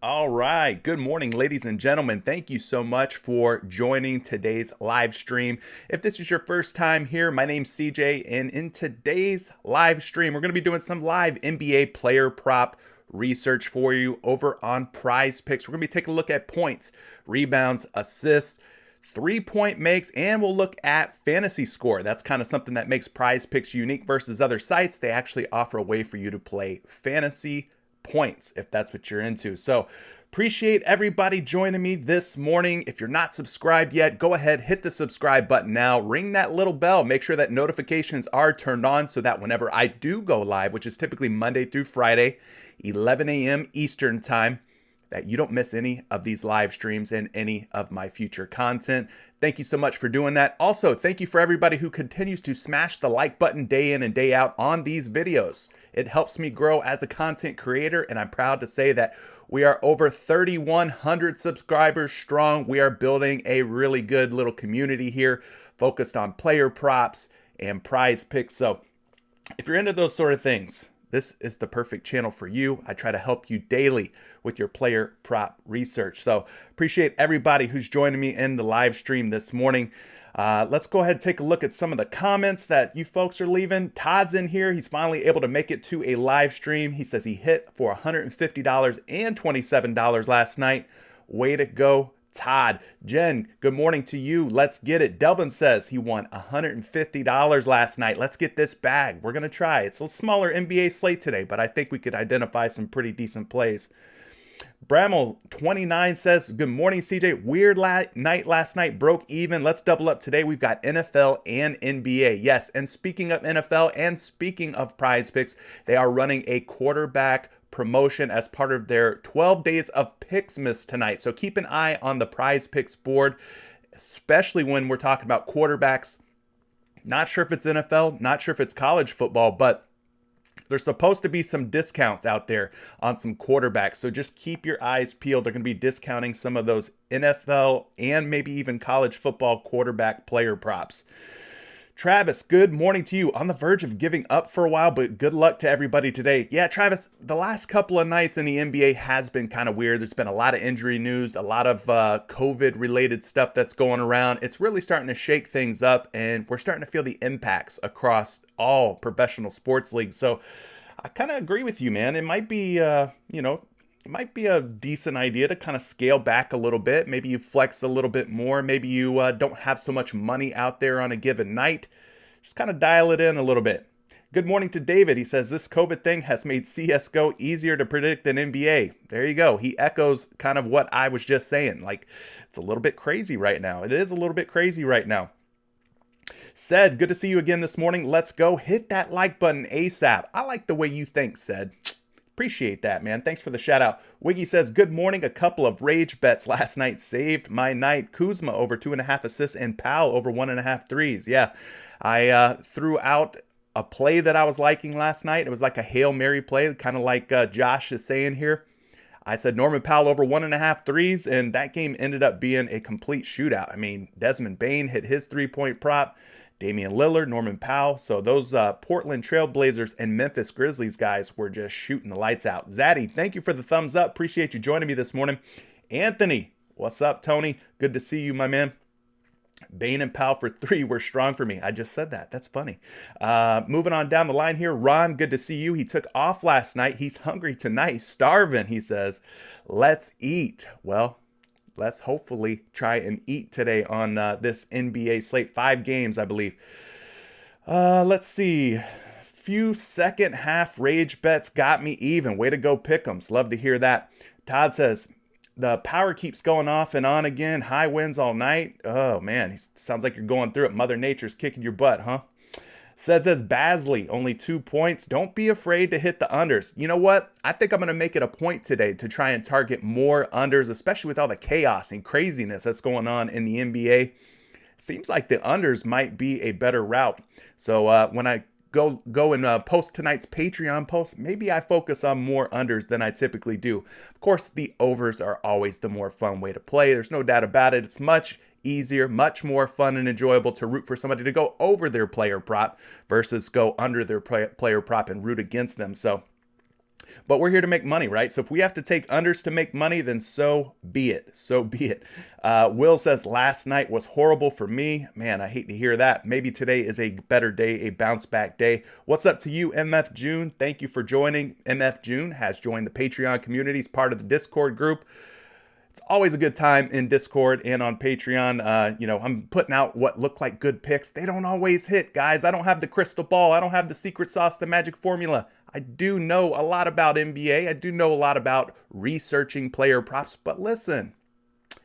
All right. Good morning, ladies and gentlemen. Thank you so much for joining today's live stream. If this is your first time here, my name's CJ, and in today's live stream, we're going to be doing some live NBA player prop research for you over on PrizePicks. We're going to be taking a look at points, rebounds, assists, 3-point makes, and we'll look at fantasy score. That's kind of something that makes PrizePicks unique versus other sites. They actually offer a way for you to play fantasy points if that's what you're into. So appreciate everybody joining me this morning. If you're not subscribed yet, go ahead, hit the subscribe button now, ring that little bell, make sure that notifications are turned on so that whenever I do go live, which is typically Monday through Friday, 11 a.m. Eastern time, that you don't miss any of these live streams and any of my future content. Thank you so much for doing that. Also, thank you for everybody who continues to smash the like button day in and day out on these videos. It helps me grow as a content creator, and I'm proud to say that we are over 3,100 subscribers strong. We are building a really good little community here focused on player props and prize picks. So if you're into those sort of things, this is the perfect channel for you. I try to help you daily with your player prop research. So appreciate everybody who's joining me in the live stream this morning. Let's go ahead and take a look at some of the comments that you folks are leaving. Todd's in here. He's finally able to make it to a live stream. He says he hit for $150 and $27 last night. Way to go, Todd. Jen, good morning to you. Let's get it. Delvin says he won $150 last night. Let's get this bag. We're going to try. It's a smaller NBA slate today, but I think we could identify some pretty decent plays. Bramble29 says, good morning, CJ. Weird night last night, broke even. Let's double up today. We've got NFL and NBA. Yes, and speaking of NFL and speaking of PrizePicks, they are running a quarterback promotion as part of their 12 days of Picksmas tonight. So keep an eye on the PrizePicks board, especially when we're talking about quarterbacks. Not sure if it's NFL, not sure if it's college football, but there's supposed to be some discounts out there on some quarterbacks. So just keep your eyes peeled. They're going to be discounting some of those NFL and maybe even college football quarterback player props. Travis, good morning to you. On the verge of giving up for a while, but good luck to everybody today. Yeah, Travis, the last couple of nights in the NBA has been kind of weird. There's been a lot of injury news, a lot of COVID-related stuff that's going around. It's really starting to shake things up, and we're starting to feel the impacts across all professional sports leagues. So I kind of agree with you, man. It might be, it might be a decent idea to kind of scale back a little bit. Maybe you flex a little bit more. Maybe you don't have so much money out there on a given night. Just kind of dial it in a little bit. Good morning to David. He says, this COVID thing has made CSGO easier to predict than NBA. There you go. He echoes kind of what I was just saying. Like, it's a little bit crazy right now. It is a little bit crazy right now. Said, good to see you again this morning. Let's go. Hit that like button ASAP. I like the way you think, Said. Appreciate that, man. Thanks for the shout out. Wiggy says, good morning. A couple of rage bets last night saved my night. Kuzma over 2.5 assists and Powell over 1.5 threes. Yeah, I threw out a play that I was liking last night. It was like a Hail Mary play, kind of like Josh is saying here. I said Norman Powell over 1.5 threes, and that game ended up being a complete shootout. I mean, Desmond Bane hit his 3-point prop. Damian Lillard, Norman Powell. So those Portland Trailblazers and Memphis Grizzlies guys were just shooting the lights out. Zaddy, thank you for the thumbs up. Appreciate you joining me this morning. Anthony, what's up, Tony? Good to see you, my man. Bane and Powell for 3 were strong for me. I just said that. That's funny. Moving on down the line here. Ron, good to see you. He took off last night. He's hungry tonight. Starving, he says. Let's eat. Well, let's hopefully try and eat today on this NBA slate. 5 games, I believe. Let's see. Few second half rage bets got me even. Way to go, Pick'ems. Love to hear that. Todd says, the power keeps going off and on again. High winds all night. Oh, man. Sounds like you're going through it. Mother Nature's kicking your butt, huh? Says Basley, only 2 points. Don't be afraid to hit the unders. You know what? I think I'm going to make it a point today to try and target more unders, especially with all the chaos and craziness that's going on in the NBA. Seems like the unders might be a better route. So when I go and post tonight's Patreon post, maybe I focus on more unders than I typically do. Of course, the overs are always the more fun way to play. There's no doubt about it. It's much easier, much more fun and enjoyable to root for somebody to go over their player prop versus go under their player prop and root against them. But we're here to make money, right? So if we have to take unders to make money, then so be it. So be it. Will says, last night was horrible for me. Man, I hate to hear that. Maybe today is a better day, a bounce back day. What's up to you, MF June? Thank you for joining. MF June has joined the Patreon community. He's part of the Discord group. It's always a good time in Discord and on Patreon. I'm putting out what look like good picks. They don't always hit, guys. I don't have the crystal ball. I don't have the secret sauce, the magic formula. I do know a lot about NBA. I do know a lot about researching player props. But listen,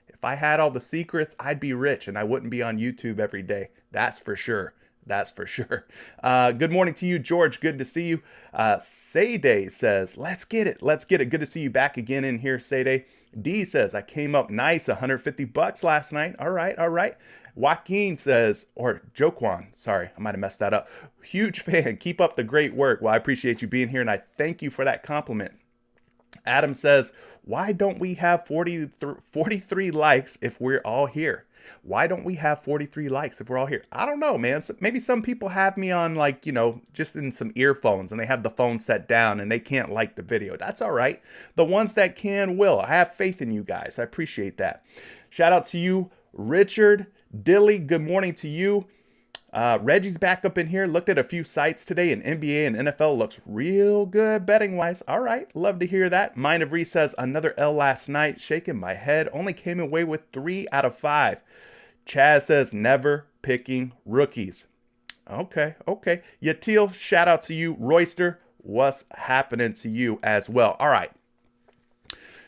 if I had all the secrets, I'd be rich and I wouldn't be on YouTube every day. That's for sure. That's for sure. Good morning to you, George. Good to see you. Sayday says, let's get it. Let's get it. Good to see you back again in here, Sayday. D says, I came up nice, $150 last night. All right, all right. Joaquin says, or Joquan, sorry, I might have messed that up. Huge fan. Keep up the great work. Well, I appreciate you being here, and I thank you for that compliment. Adam says, why don't we have 43 likes if we're all here? Why don't we have 43 likes if we're all here? I don't know, man. Maybe some people have me on just in some earphones and they have the phone set down and they can't like the video. That's all right. The ones that can will. I have faith in you guys. I appreciate that. Shout out to you, Richard Dilly. Good morning to you. Reggie's back up in here. Looked at a few sites today, and NBA and NFL looks real good betting wise. All right, love to hear that. Mind of Reese says, another L last night. Shaking my head. Only came away with 3 out of 5. Chaz says, never picking rookies. Okay. Yatil, shout out to you. Royster, what's happening to you as well? All right.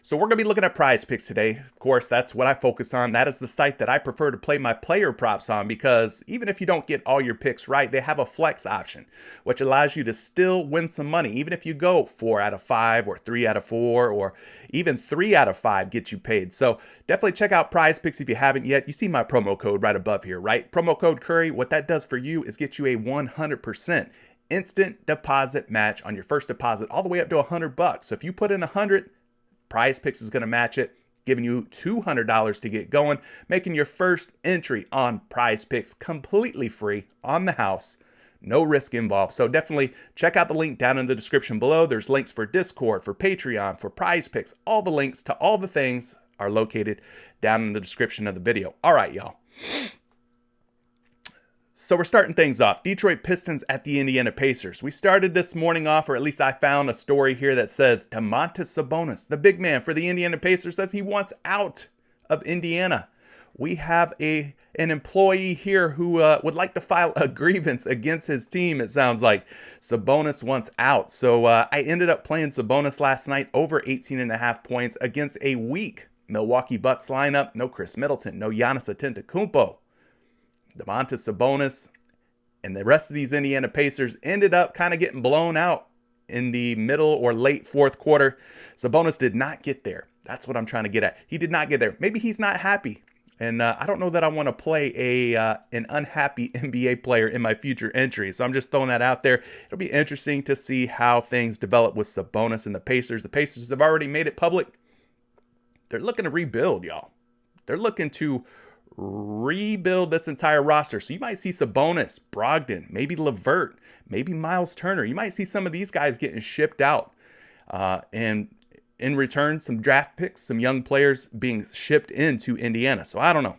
So we're going to be looking at PrizePicks today. Of course, that's what I focus on. That is the site that I prefer to play my player props on because even if you don't get all your picks right, they have a flex option, which allows you to still win some money. Even if you go 4 out of 5 or 3 out of 4 or even 3 out of 5 get you paid. So definitely check out PrizePicks if you haven't yet. You see my promo code right above here, right? Promo code Curry. What that does for you is get you a 100% instant deposit match on your first deposit all the way up to $100. So if you put in 100, PrizePicks is going to match it, giving you $200 to get going, making your first entry on PrizePicks completely free on the house. No risk involved. So definitely check out the link down in the description below. There's links for Discord, for Patreon, for PrizePicks. All the links to all the things are located down in the description of the video. All right, y'all. So we're starting things off. Detroit Pistons at the Indiana Pacers. We started this morning off, or at least I found a story here that says Domantas Sabonis, the big man for the Indiana Pacers, says he wants out of Indiana. We have an employee here who would like to file a grievance against his team, it sounds like. Sabonis wants out. So I ended up playing Sabonis last night over 18.5 points against a weak Milwaukee Bucks lineup. No Chris Middleton, no Giannis Antetokounmpo. Domantas Sabonis and the rest of these Indiana Pacers ended up kind of getting blown out in the middle or late fourth quarter. Sabonis did not get there. That's what I'm trying to get at. He did not get there. Maybe he's not happy. And I don't know that I want to play an unhappy NBA player in my future entry. So I'm just throwing that out there. It'll be interesting to see how things develop with Sabonis and the Pacers. The Pacers have already made it public. They're looking to rebuild, y'all. They're looking to rebuild this entire roster. So you might see Sabonis, Brogdon, maybe LeVert, maybe Miles Turner. You might see some of these guys getting shipped out. And in return, some draft picks, some young players being shipped into Indiana. So I don't know.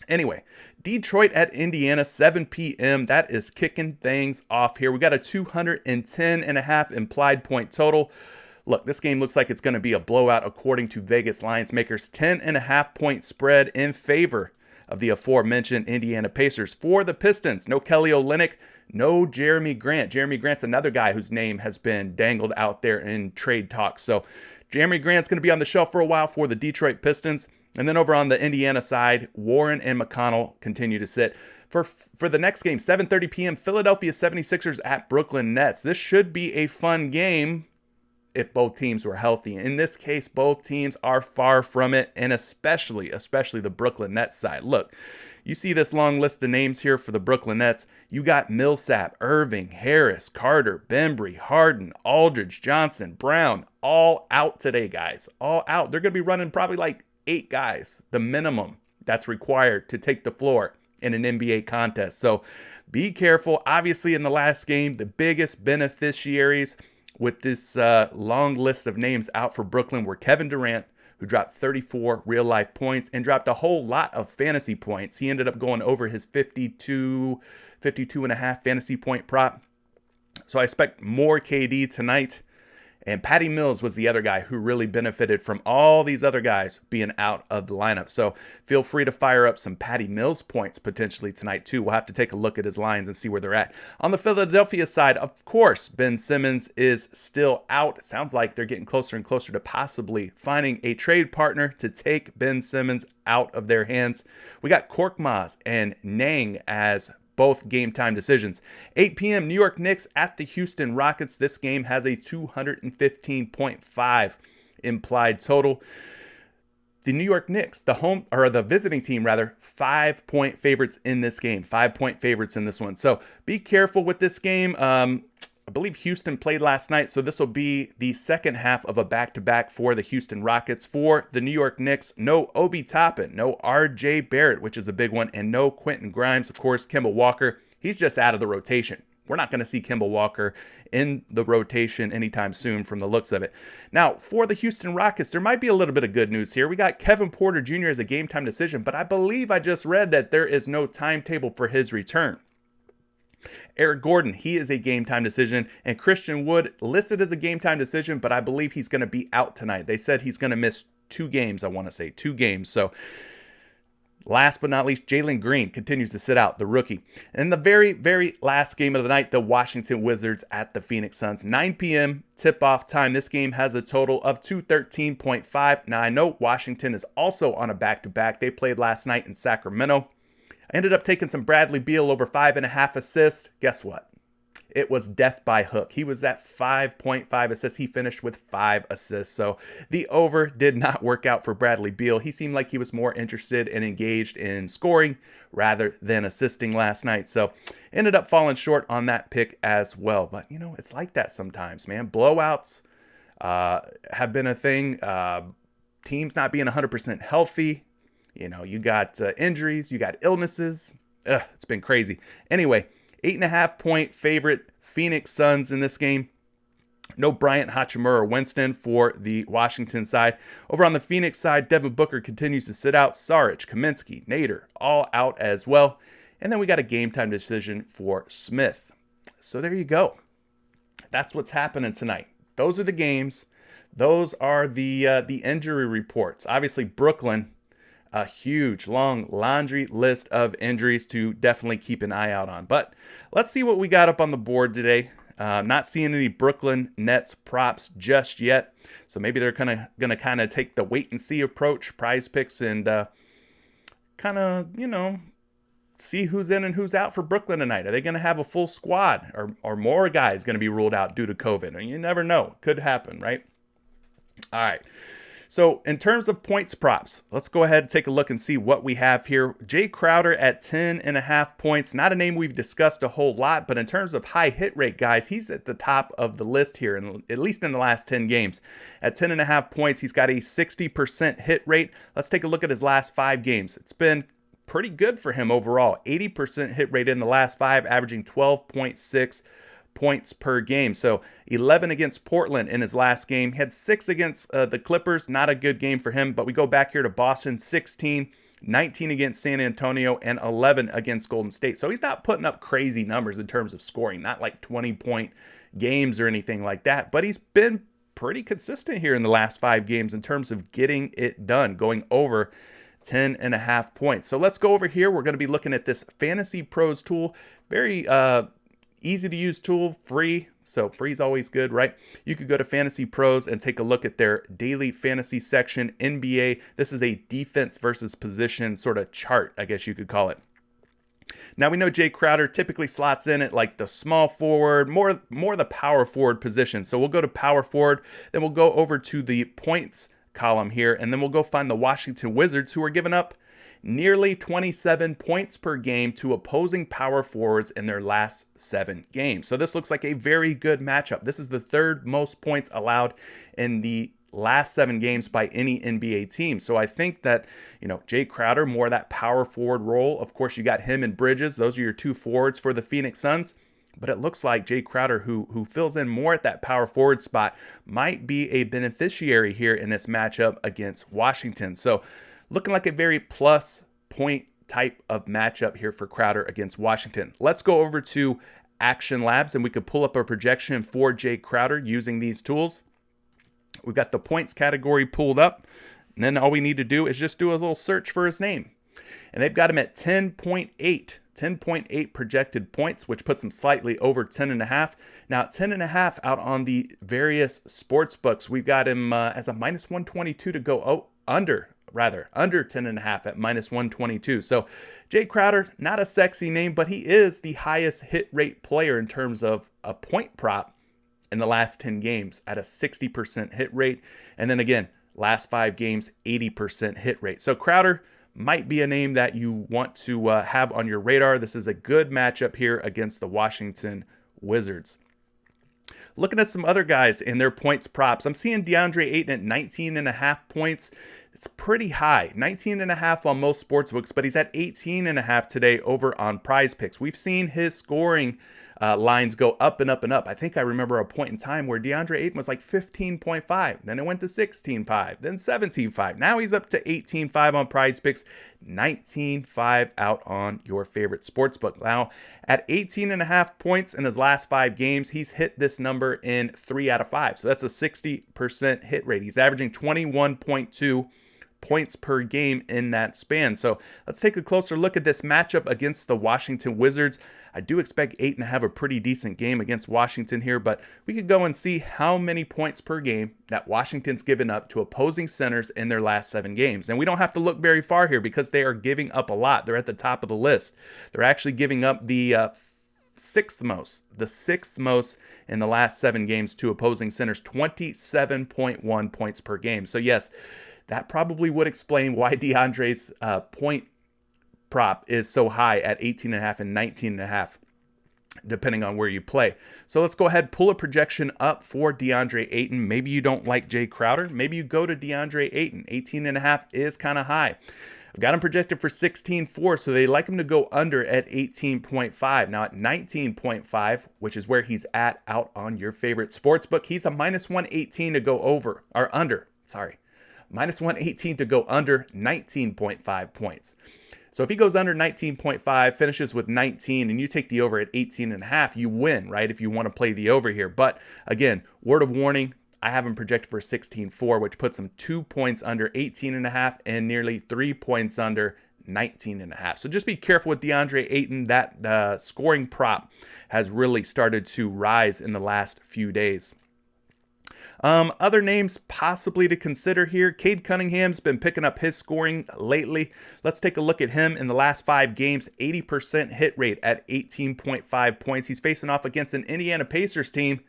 Anyway, Detroit at Indiana, 7 p.m. That is kicking things off here. We got a 210.5 implied point total. Look, this game looks like it's going to be a blowout according to Vegas Lines Makers. 10.5 point spread in favor of the aforementioned Indiana Pacers. For the Pistons, no Kelly Olynyk, no Jeremy Grant. Jeremy Grant's another guy whose name has been dangled out there in trade talks. So Jeremy Grant's going to be on the shelf for a while for the Detroit Pistons. And then over on the Indiana side, Warren and McConnell continue to sit. For the next game, 7:30 p.m., Philadelphia 76ers at Brooklyn Nets. This should be a fun game if both teams were healthy. In this case, both teams are far from it, and especially the Brooklyn Nets side. Look, you see this long list of names here for the Brooklyn Nets. You got Millsap, Irving, Harris, Carter, Bembry, Harden, Aldridge, Johnson, Brown, all out today, guys. All out. They're going to be running probably like 8 guys, the minimum that's required to take the floor in an NBA contest. So be careful. Obviously, in the last game, the biggest beneficiaries with this long list of names out for Brooklyn were Kevin Durant, who dropped 34 real-life points and dropped a whole lot of fantasy points. He ended up going over his 52.5 fantasy point prop. So I expect more KD tonight. And Patty Mills was the other guy who really benefited from all these other guys being out of the lineup. So feel free to fire up some Patty Mills points potentially tonight too. We'll have to take a look at his lines and see where they're at. On the Philadelphia side, of course, Ben Simmons is still out. It sounds like they're getting closer and closer to possibly finding a trade partner to take Ben Simmons out of their hands. We got Korkmaz and Nang as both game time decisions. 8 p.m. New York Knicks at the Houston Rockets. This game has a 215.5 implied total. The New York Knicks, the visiting team rather, 5-point favorites in this game. 5-point favorites in this one. So be careful with this game. I believe Houston played last night, so this will be the second half of a back-to-back for the Houston Rockets. For the New York Knicks, no Obi Toppin, no R.J. Barrett, which is a big one, and no Quentin Grimes. Of course, Kemba Walker, he's just out of the rotation. We're not going to see Kemba Walker in the rotation anytime soon from the looks of it. Now, for the Houston Rockets, there might be a little bit of good news here. We got Kevin Porter Jr. as a game-time decision, but I believe I just read that there is no timetable for his return. Eric Gordon, he is a game-time decision, and Christian Wood listed as a game-time decision, but I believe he's going to be out tonight. They said he's going to miss 2 games, I want to say 2 games. So Last but not least, Jalen Green continues to sit out, the rookie. And the very, very last game of the night, the Washington Wizards at the Phoenix Suns. 9 p.m. tip-off time. This game has a total of 213.5. Now, I know Washington is also on a back-to-back. They played last night in Sacramento. I ended up taking some Bradley Beal over 5.5 assists. Guess what? It was death by hook. He was at 5.5 assists. He finished with 5 assists. So the over did not work out for Bradley Beal. He seemed like he was more interested and engaged in scoring rather than assisting last night. So ended up falling short on that pick as well. But, you know, it's like that sometimes, man. Blowouts have been a thing. Teams not being 100% healthy. You know, you got injuries, you got illnesses. It's been crazy. Anyway, 8.5 point favorite Phoenix Suns in this game. No Bryant, Hachimura, or Winston for the Washington side. Over on the Phoenix side, Devin Booker continues to sit out. Saric, Kaminsky, Nader, all out as well. And then we got a game time decision for Smith. So there you go. That's what's happening tonight. Those are the games. Those are the injury reports. Obviously, Brooklyn, a huge, long laundry list of injuries to definitely keep an eye out on. But let's see what we got up on the board today. Not seeing any Brooklyn Nets props just yet. So maybe they're going to kind of take the wait and see approach, PrizePicks, and kind of, you know, see who's in and who's out for Brooklyn tonight. Are they going to have a full squad, or more guys going to be ruled out due to COVID? And you never know. Could happen, right? All right. So in terms of points props, let's go ahead and take a look and see what we have here. Jay Crowder at 10.5 points. Not a name we've discussed a whole lot, but in terms of high hit rate, guys, he's at the top of the list here, at least in the last 10 games. At 10.5 points, he's got a 60% hit rate. Let's take a look at his last 5 games. It's been pretty good for him overall. 80% hit rate in the last 5, averaging 12.6 points per game. So 11 against Portland in his last game. He had 6 against the Clippers. Not a good game for him. But we go back here to Boston, 16, 19 against San Antonio, and 11 against Golden State. So he's not putting up crazy numbers in terms of scoring. Not like 20-point games or anything like that. But he's been pretty consistent here in the last 5 games in terms of getting it done, going over 10.5 points. So let's go over here. We're going to be looking at this Fantasy Pros tool. Very easy to use tool, free. So free is always good, right? You could go to Fantasy Pros and take a look at their daily fantasy section, NBA. This is a defense versus position sort of chart, I guess you could call it. Now we know Jay Crowder typically slots in at like the small forward, more the power forward position. So we'll go to power forward, then we'll go over to the points column here, and then we'll go find the Washington Wizards, who are giving up nearly 27 points per game to opposing power forwards in their last 7 games. So this looks like a very good matchup. This is the 3rd most points allowed in the last 7 games by any NBA team. So I think that, you know, Jay Crowder, more that power forward role. Of course, you got him and Bridges. Those are your 2 forwards for the Phoenix Suns. But it looks like Jay Crowder, who fills in more at that power forward spot, might be a beneficiary here in this matchup against Washington. So looking like a very plus point type of matchup here for Crowder against Washington. Let's go over to Action Labs, and we could pull up a projection for Jay Crowder using these tools. We've got the points category pulled up, and then all we need to do is just do a little search for his name. And they've got him at 10.8 projected points, which puts him slightly over 10.5. Now, at 10.5 out on the various sports books, we've got him as a minus 122 to go under 10.5 at minus 122. So Jay Crowder, not a sexy name, but he is the highest hit rate player in terms of a point prop in the last 10 games at a 60% hit rate. And then again, last 5 games, 80% hit rate. So Crowder might be a name that you want to have on your radar. This is a good matchup here against the Washington Wizards. Looking at some other guys in their points props, I'm seeing DeAndre Ayton at 19.5 points. It's pretty high, 19.5 on most sportsbooks, but he's at 18.5 today over on PrizePicks. We've seen his scoring lines go up and up and up. I think I remember a point in time where DeAndre Ayton was like 15.5. Then it went to 16.5, then 17.5. Now he's up to 18.5 on PrizePicks, 19.5 out on your favorite sportsbook. Now, at 18.5 points in his last 5 games, he's hit this number in 3 out of 5. So that's a 60% hit rate. He's averaging 21.2 points per game in that span. So let's take a closer look at this matchup against the Washington Wizards. I do expect Ayton to have a pretty decent game against Washington here, but we could go and see how many points per game that Washington's given up to opposing centers in their last 7 games. And we don't have to look very far here because they are giving up a lot. They're at the top of the list. They're actually giving up the sixth most in the last 7 games to opposing centers, 27.1 points per game. So yes, that probably would explain why DeAndre's point prop is so high at 18.5 and 19.5, depending on where you play. So let's go ahead, pull a projection up for DeAndre Ayton. Maybe you don't like Jay Crowder. Maybe you go to DeAndre Ayton. 18.5 is kind of high. I've got him projected for 16.4, so they like him to go under at 18.5. Now at 19.5, which is where he's at out on your favorite sportsbook, he's a minus 118 to go over, or under, sorry. Minus 118 to go under 19.5 points. So if he goes under 19.5, finishes with 19, and you take the over at 18.5, you win, right? If you want to play the over here. But again, word of warning, I have him projected for 16.4, which puts him 2 points under 18.5 and nearly 3 points under 19.5. So just be careful with DeAndre Ayton. That scoring prop has really started to rise in the last few days. Other names possibly to consider here. Cade Cunningham's been picking up his scoring lately. Let's take a look at him in the last 5 games. 80% hit rate at 18.5 points. He's facing off against an Indiana Pacers team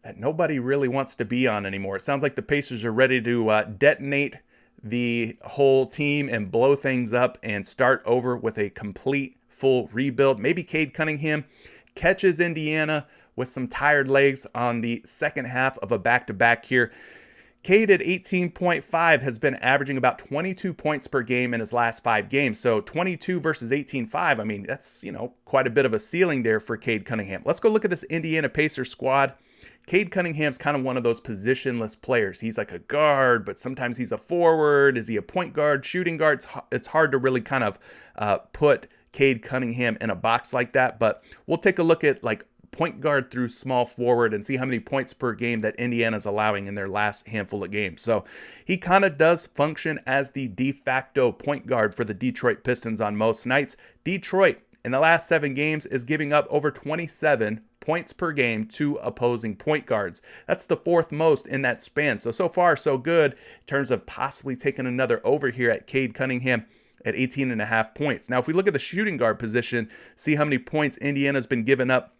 that nobody really wants to be on anymore. It sounds like the Pacers are ready to detonate the whole team and blow things up and start over with a complete full rebuild. Maybe Cade Cunningham catches Indiana with some tired legs on the second half of a back-to-back here. Cade at 18.5 has been averaging about 22 points per game in his last 5 games. So 22 versus 18.5, I mean, that's, quite a bit of a ceiling there for Cade Cunningham. Let's go look at this Indiana Pacers squad. Cade Cunningham's kind of one of those positionless players. He's like a guard, but sometimes he's a forward. Is he a point guard, shooting guard? It's hard to really kind of put Cade Cunningham in a box like that, but we'll take a look at like point guard through small forward and see how many points per game that Indiana's allowing in their last handful of games. So he kind of does function as the de facto point guard for the Detroit Pistons on most nights. Detroit in the last 7 games is giving up over 27 points per game to opposing point guards. That's the 4th most in that span. So far, so good in terms of possibly taking another over here at Cade Cunningham at 18.5 points. Now, if we look at the shooting guard position, see how many points Indiana's been giving up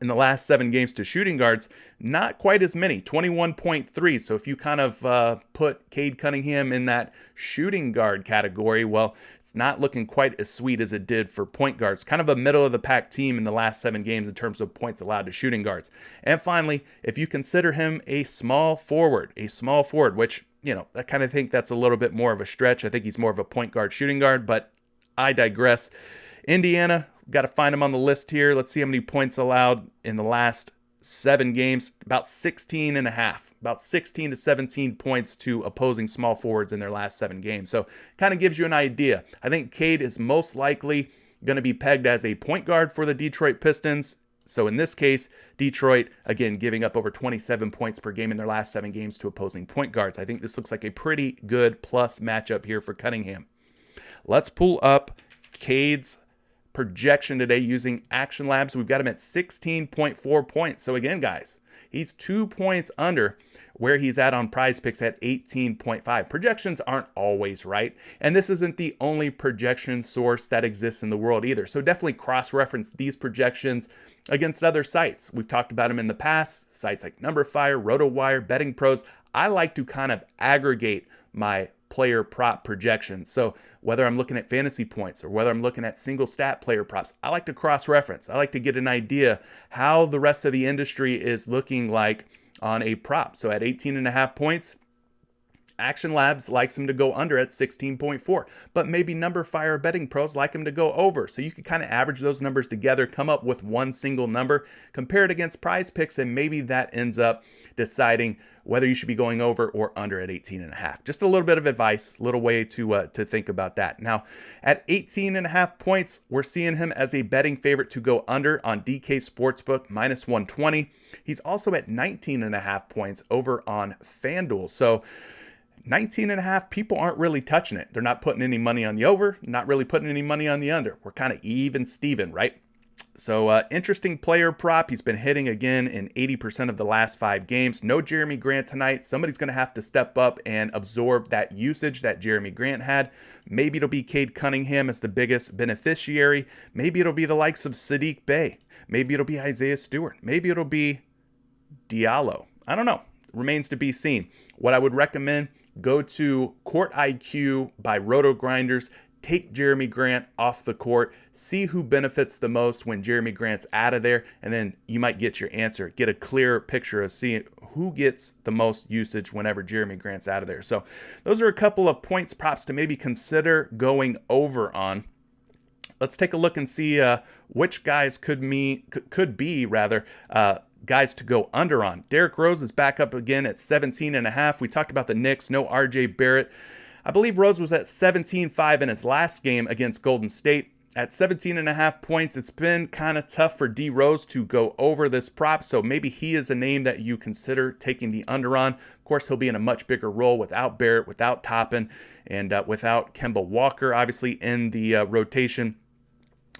in the last 7 games to shooting guards, not quite as many, 21.3. So if you kind of put Cade Cunningham in that shooting guard category, well, it's not looking quite as sweet as it did for point guards. Kind of a middle of the pack team in the last 7 games in terms of points allowed to shooting guards. And finally, if you consider him a small forward, which, I kind of think that's a little bit more of a stretch. I think he's more of a point guard, shooting guard, but I digress. Indiana, got to find him on the list here. Let's see how many points allowed in the last 7 games. About 16.5. About 16 to 17 points to opposing small forwards in their last 7 games. So kind of gives you an idea. I think Cade is most likely going to be pegged as a point guard for the Detroit Pistons. So in this case, Detroit, again, giving up over 27 points per game in their last 7 games to opposing point guards. I think this looks like a pretty good plus matchup here for Cunningham. Let's pull up Cade's projection today using Action Labs. We've got him at 16.4 points. So again, guys, he's 2 points under where he's at on PrizePicks at 18.5. Projections aren't always right, and this isn't the only projection source that exists in the world either. So definitely cross-reference these projections against other sites. We've talked about them in the past, sites like NumberFire, RotoWire, Betting Pros. I like to kind of aggregate my player prop projections. So whether I'm looking at fantasy points or whether I'm looking at single stat player props, I like to cross-reference. I like to get an idea how the rest of the industry is looking like on a prop. So at 18.5 points, Action Labs likes him to go under at 16.4, but maybe NumberFire Betting Pros like him to go over. So you can kind of average those numbers together, come up with one single number, compare it against PrizePicks, and maybe that ends up deciding whether you should be going over or under at 18.5. Just a little bit of advice, little way to think about that. Now, at 18.5 points, we're seeing him as a betting favorite to go under on DK Sportsbook, minus 120. He's also at 19.5 points over on FanDuel. So 19.5, people aren't really touching it. They're not putting any money on the over, not really putting any money on the under. We're kind of even Steven, right? So interesting player prop. He's been hitting again in 80% of the last 5 games. No Jeremy Grant tonight. Somebody's going to have to step up and absorb that usage that Jeremy Grant had. Maybe it'll be Cade Cunningham as the biggest beneficiary. Maybe it'll be the likes of Saddiq Bey. Maybe it'll be Isaiah Stewart. Maybe it'll be Diallo. I don't know. Remains to be seen. What I would recommend, go to Court IQ by Roto Grinders. Take Jeremy Grant off the court, see who benefits the most when Jeremy Grant's out of there, and then you might get your answer. Get a clear picture of seeing who gets the most usage whenever Jeremy Grant's out of there. So those are a couple of points props to maybe consider going over on. Let's take a look and see which guys could be guys to go under on. Derrick Rose is back up again at 17.5. We talked about the Knicks, no RJ Barrett. I believe Rose was at 17.5 in his last game against Golden State. At 17.5 points, it's been kind of tough for D Rose to go over this prop, so maybe he is a name that you consider taking the under on. Of course, he'll be in a much bigger role without Barrett, without Toppin, and without Kemba Walker, obviously, in the rotation.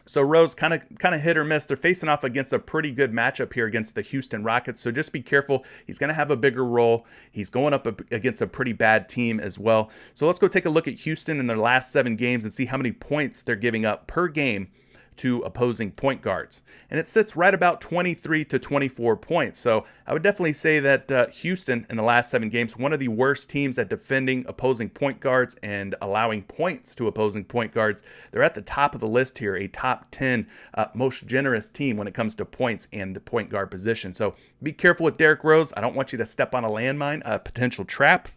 So Rose kind of hit or miss. They're facing off against a pretty good matchup here against the Houston Rockets. So just be careful. He's going to have a bigger role. He's going up against a pretty bad team as well. So let's go take a look at Houston in their last 7 games and see how many points they're giving up per game to opposing point guards. And it sits right about 23 to 24 points. So I would definitely say that Houston in the last 7 games, one of the worst teams at defending opposing point guards and allowing points to opposing point guards. They're at the top of the list here, a top 10 most generous team when it comes to points and the point guard position. So be careful with Derrick Rose. I don't want you to step on a landmine, a potential trap.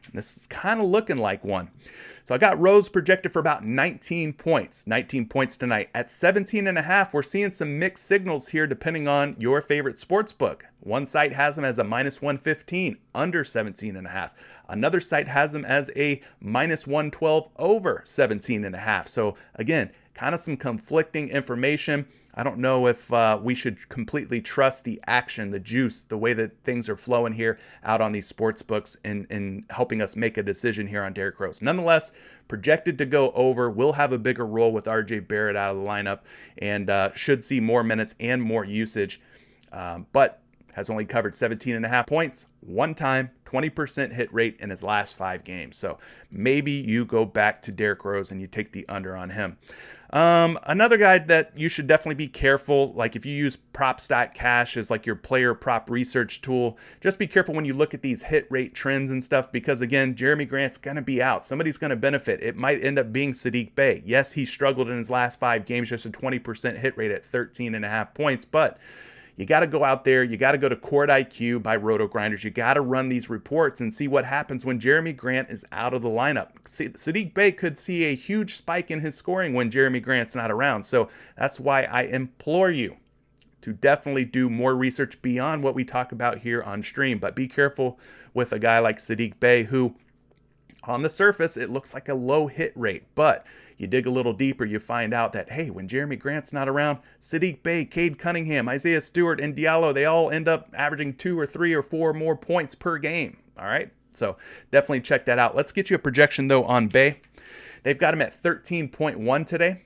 And this is kind of looking like one. So I got Rose projected for about 19 points. 19 points tonight. At 17.5, we're seeing some mixed signals here depending on your favorite sports book. One site has him as a minus 115, under 17.5. Another site has him as a minus 112, over 17.5. So again, kind of some conflicting information. I don't know if we should completely trust the action, the juice, the way that things are flowing here out on these sports books in helping us make a decision here on Derrick Rose. Nonetheless, projected to go over, will have a bigger role with RJ Barrett out of the lineup and should see more minutes and more usage, but has only covered 17.5 points one time, 20% hit rate in his last 5 games. So maybe you go back to Derrick Rose and you take the under on him. Another guy that you should definitely be careful, like if you use Prop.Cash as like your player prop research tool, just be careful when you look at these hit rate trends and stuff, because again, Jeremy Grant's going to be out. Somebody's going to benefit. It might end up being Saddiq Bey. Yes, he struggled in his last 5 games, just a 20% hit rate at 13.5 points, but you got to go out there. You got to go to Court IQ by Roto Grinders. You got to run these reports and see what happens when Jeremy Grant is out of the lineup. Saddiq Bey could see a huge spike in his scoring when Jeremy Grant's not around. So that's why I implore you to definitely do more research beyond what we talk about here on stream. But be careful with a guy like Saddiq Bey, who on the surface, it looks like a low hit rate, but you dig a little deeper, you find out that, hey, when Jeremy Grant's not around, Saddiq Bey, Cade Cunningham, Isaiah Stewart, and Diallo, they all end up averaging 2 or 3 or 4 more points per game. All right, so definitely check that out. Let's get you a projection, though, on Bey. They've got him at 13.1 today.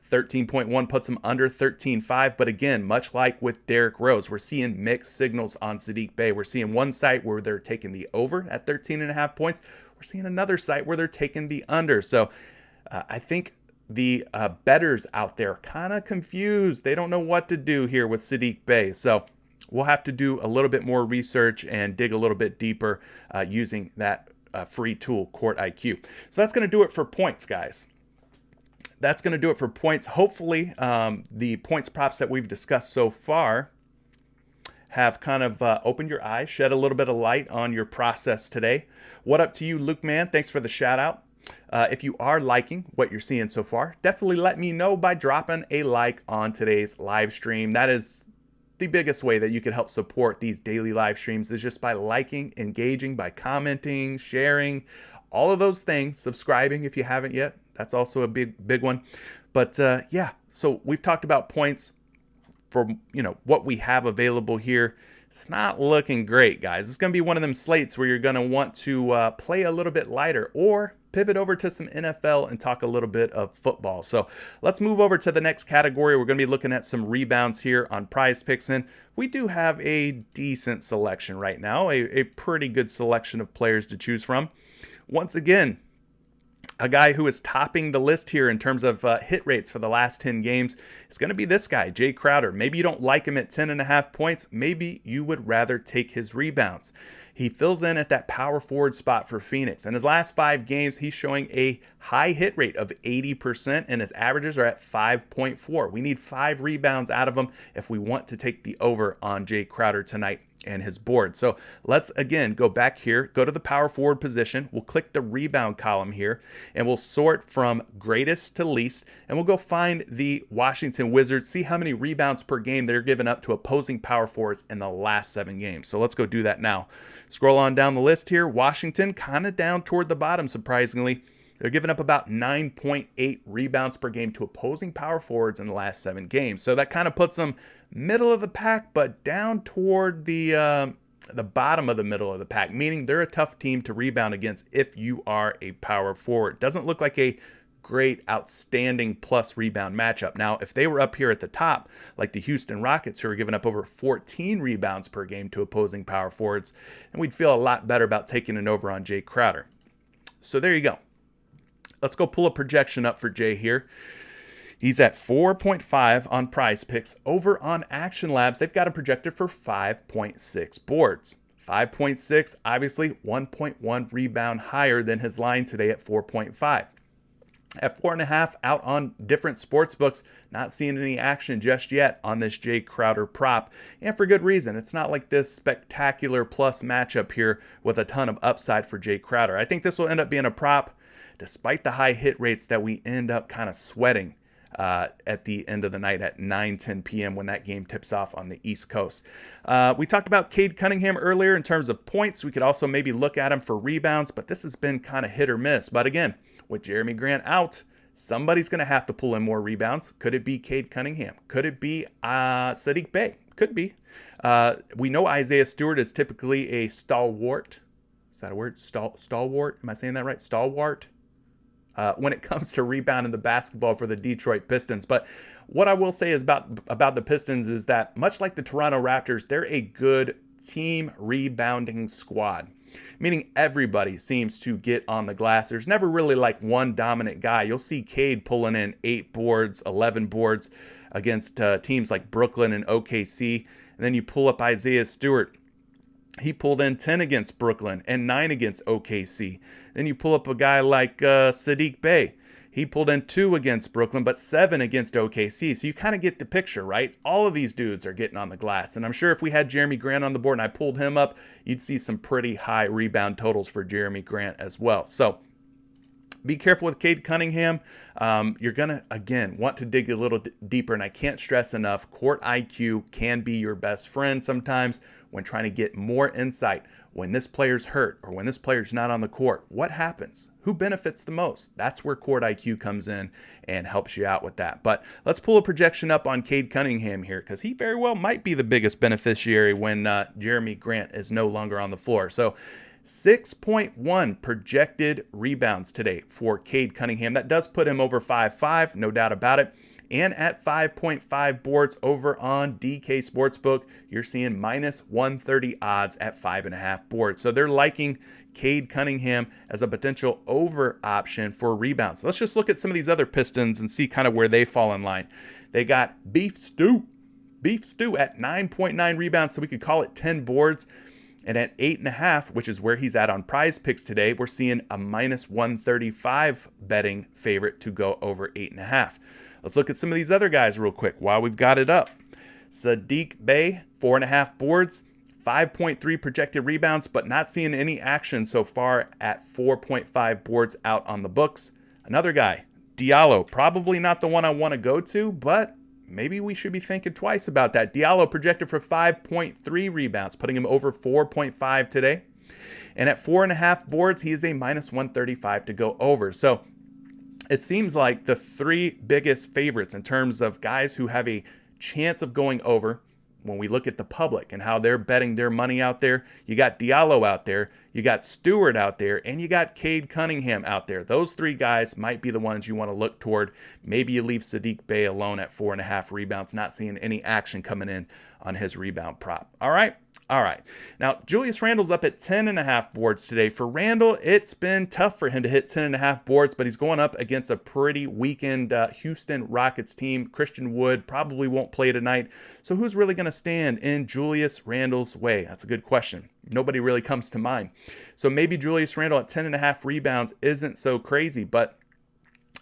13.1 puts him under 13.5, but again, much like with Derrick Rose, we're seeing mixed signals on Saddiq Bey. We're seeing one site where they're taking the over at 13.5 points. We're seeing another site where they're taking the under. So I think the bettors out there are kind of confused. They don't know what to do here with Saddiq Bey. So we'll have to do a little bit more research and dig a little bit deeper using that free tool, Court IQ. So that's going to do it for points, guys. That's going to do it for points. Hopefully, the points props that we've discussed so far have kind of opened your eyes, shed a little bit of light on your process today. What up to you, Luke, man? Thanks for the shout out. If you are liking what you're seeing so far, definitely let me know by dropping a like on today's live stream. That is the biggest way that you can help support these daily live streams, is just by liking, engaging, by commenting, sharing, all of those things, subscribing if you haven't yet. That's also a big one. But yeah, so we've talked about points for, what we have available here. It's not looking great, guys. It's going to be one of them slates where you're going to want to play a little bit lighter or pivot over to some NFL and talk a little bit of football. So let's move over to the next category. We're going to be looking at some rebounds here on PrizePicks, and we do have a decent selection right now, a pretty good selection of players to choose from. Once again, a guy who is topping the list here in terms of hit rates for the last 10 games is going to be this guy, Jay Crowder. Maybe you don't like him at 10.5 points. Maybe you would rather take his rebounds. He fills in at that power forward spot for Phoenix. In his last 5 games, he's showing a high hit rate of 80%, and his averages are at 5.4. We need 5 rebounds out of him if we want to take the over on Jay Crowder tonight and his board. So let's again go back here, go to the power forward position. We'll click the rebound column here, and we'll sort from greatest to least, and we'll go find the Washington Wizards, see how many rebounds per game they're giving up to opposing power forwards in the last 7 games. So let's go do that now. Scroll on down the list here. Washington kind of down toward the bottom, surprisingly. They're giving up about 9.8 rebounds per game to opposing power forwards in the last 7 games. So that kind of puts them middle of the pack, but down toward the bottom of the middle of the pack, meaning they're a tough team to rebound against if you are a power forward. Doesn't look like a great, outstanding plus rebound matchup. Now, if they were up here at the top, like the Houston Rockets, who are giving up over 14 rebounds per game to opposing power forwards, then we'd feel a lot better about taking an over on Jay Crowder. So there you go. Let's go pull a projection up for Jay here. He's at 4.5 on PrizePicks. Over on Action Labs, they've got him projected for 5.6 boards. 5.6, obviously 1.1 rebound higher than his line today at 4.5. At 4.5, out on different sports books, not seeing any action just yet on this Jay Crowder prop, and for good reason. It's not like this spectacular plus matchup here with a ton of upside for Jay Crowder. I think this will end up being a prop, despite the high hit rates that we end up kind of sweating at the end of the night at 9-10 p.m. when that game tips off on the East Coast. We talked about Cade Cunningham earlier in terms of points. We could also maybe look at him for rebounds, but this has been kind of hit or miss. But again, with Jeremy Grant out, somebody's going to have to pull in more rebounds. Could it be Cade Cunningham? Could it be Saddiq Bey? Could be. We know Isaiah Stewart is typically a stalwart. Is that a word? Stalwart? Am I saying that right? Stalwart? When it comes to rebounding the basketball for the Detroit Pistons. But what I will say is about the Pistons is that, much like the Toronto Raptors, they're a good team rebounding squad, meaning everybody seems to get on the glass. There's never really like one dominant guy. You'll see Cade pulling in 8 boards, 11 boards against teams like Brooklyn and OKC. And then you pull up Isaiah Stewart. He pulled in 10 against Brooklyn and 9 against OKC. Then you pull up a guy like Saddiq Bey. He pulled in 2 against Brooklyn, but 7 against OKC. So you kind of get the picture, right? All of these dudes are getting on the glass. And I'm sure if we had Jeremy Grant on the board and I pulled him up, you'd see some pretty high rebound totals for Jeremy Grant as well. So be careful with Cade Cunningham. You're going to, again, want to dig a little deeper. And I can't stress enough, court IQ can be your best friend sometimes when trying to get more insight. When this player's hurt or when this player's not on the court, what happens? Who benefits the most? That's where court IQ comes in and helps you out with that. But let's pull a projection up on Cade Cunningham here, because he very well might be the biggest beneficiary when Jeremy Grant is no longer on the floor. So 6.1 projected rebounds today for Cade Cunningham. That does put him over 5.5, no doubt about it. And at 5.5 boards over on DK Sportsbook, you're seeing minus 130 odds at 5.5 boards. So they're liking Cade Cunningham as a potential over option for rebounds. Let's just look at some of these other Pistons and see kind of where they fall in line. They got Beef Stew at 9.9 rebounds, so we could call it 10 boards. And at 8.5, which is where he's at on PrizePicks today, we're seeing a minus 135 betting favorite to go over 8.5. Let's look at some of these other guys real quick while we've got it up. Saddiq Bey, 4.5 boards, 5.3 projected rebounds, but not seeing any action so far at 4.5 boards out on the books. Another guy, Diallo, probably not the one I want to go to, but maybe we should be thinking twice about that. Diallo projected for 5.3 rebounds, putting him over 4.5 today. And at 4.5 boards, he is a minus 135 to go over. So it seems like the 3 biggest favorites in terms of guys who have a chance of going over, when we look at the public and how they're betting their money out there, you got Diallo out there, you got Stewart out there, and you got Cade Cunningham out there. Those three guys might be the ones you want to look toward. Maybe you leave Sadiq Bey alone at 4.5 rebounds, not seeing any action coming in on his rebound prop. All right. Now, Julius Randle's up at 10.5 boards today. For Randle, it's been tough for him to hit 10.5 boards, but he's going up against a pretty weakened Houston Rockets team. Christian Wood probably won't play tonight. So who's really going to stand in Julius Randle's way? That's a good question. Nobody really comes to mind. So maybe Julius Randle at 10.5 rebounds isn't so crazy, but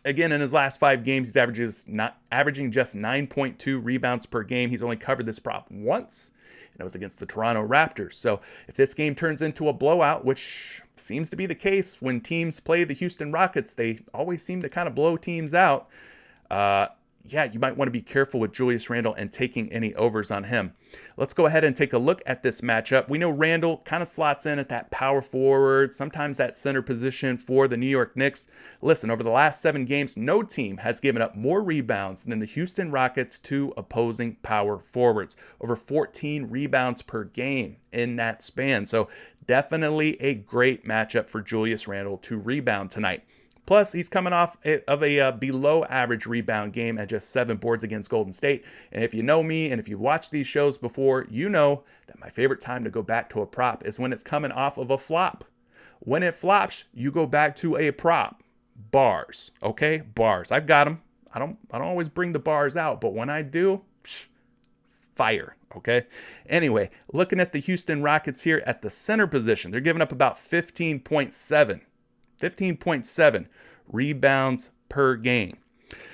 again, in his last 5 games, he's averaging just 9.2 rebounds per game. He's only covered this prop once, and it was against the Toronto Raptors. So if this game turns into a blowout, which seems to be the case when teams play the Houston Rockets, they always seem to kind of blow teams out. You might want to be careful with Julius Randle and taking any overs on him. Let's go ahead and take a look at this matchup. We know Randle kind of slots in at that power forward, sometimes that center position for the New York Knicks. Listen, over the last 7 games, no team has given up more rebounds than the Houston Rockets to opposing power forwards. Over 14 rebounds per game in that span. So definitely a great matchup for Julius Randle to rebound tonight. Plus, he's coming off of a below average rebound game at just 7 boards against Golden State. And if you know me and if you've watched these shows before, you know that my favorite time to go back to a prop is when it's coming off of a flop. When it flops, you go back to a prop. Bars, okay? Bars. I've got them. I don't always bring the bars out, but when I do, fire, okay? Anyway, looking at the Houston Rockets here at the center position, they're giving up about 15.7 rebounds per game.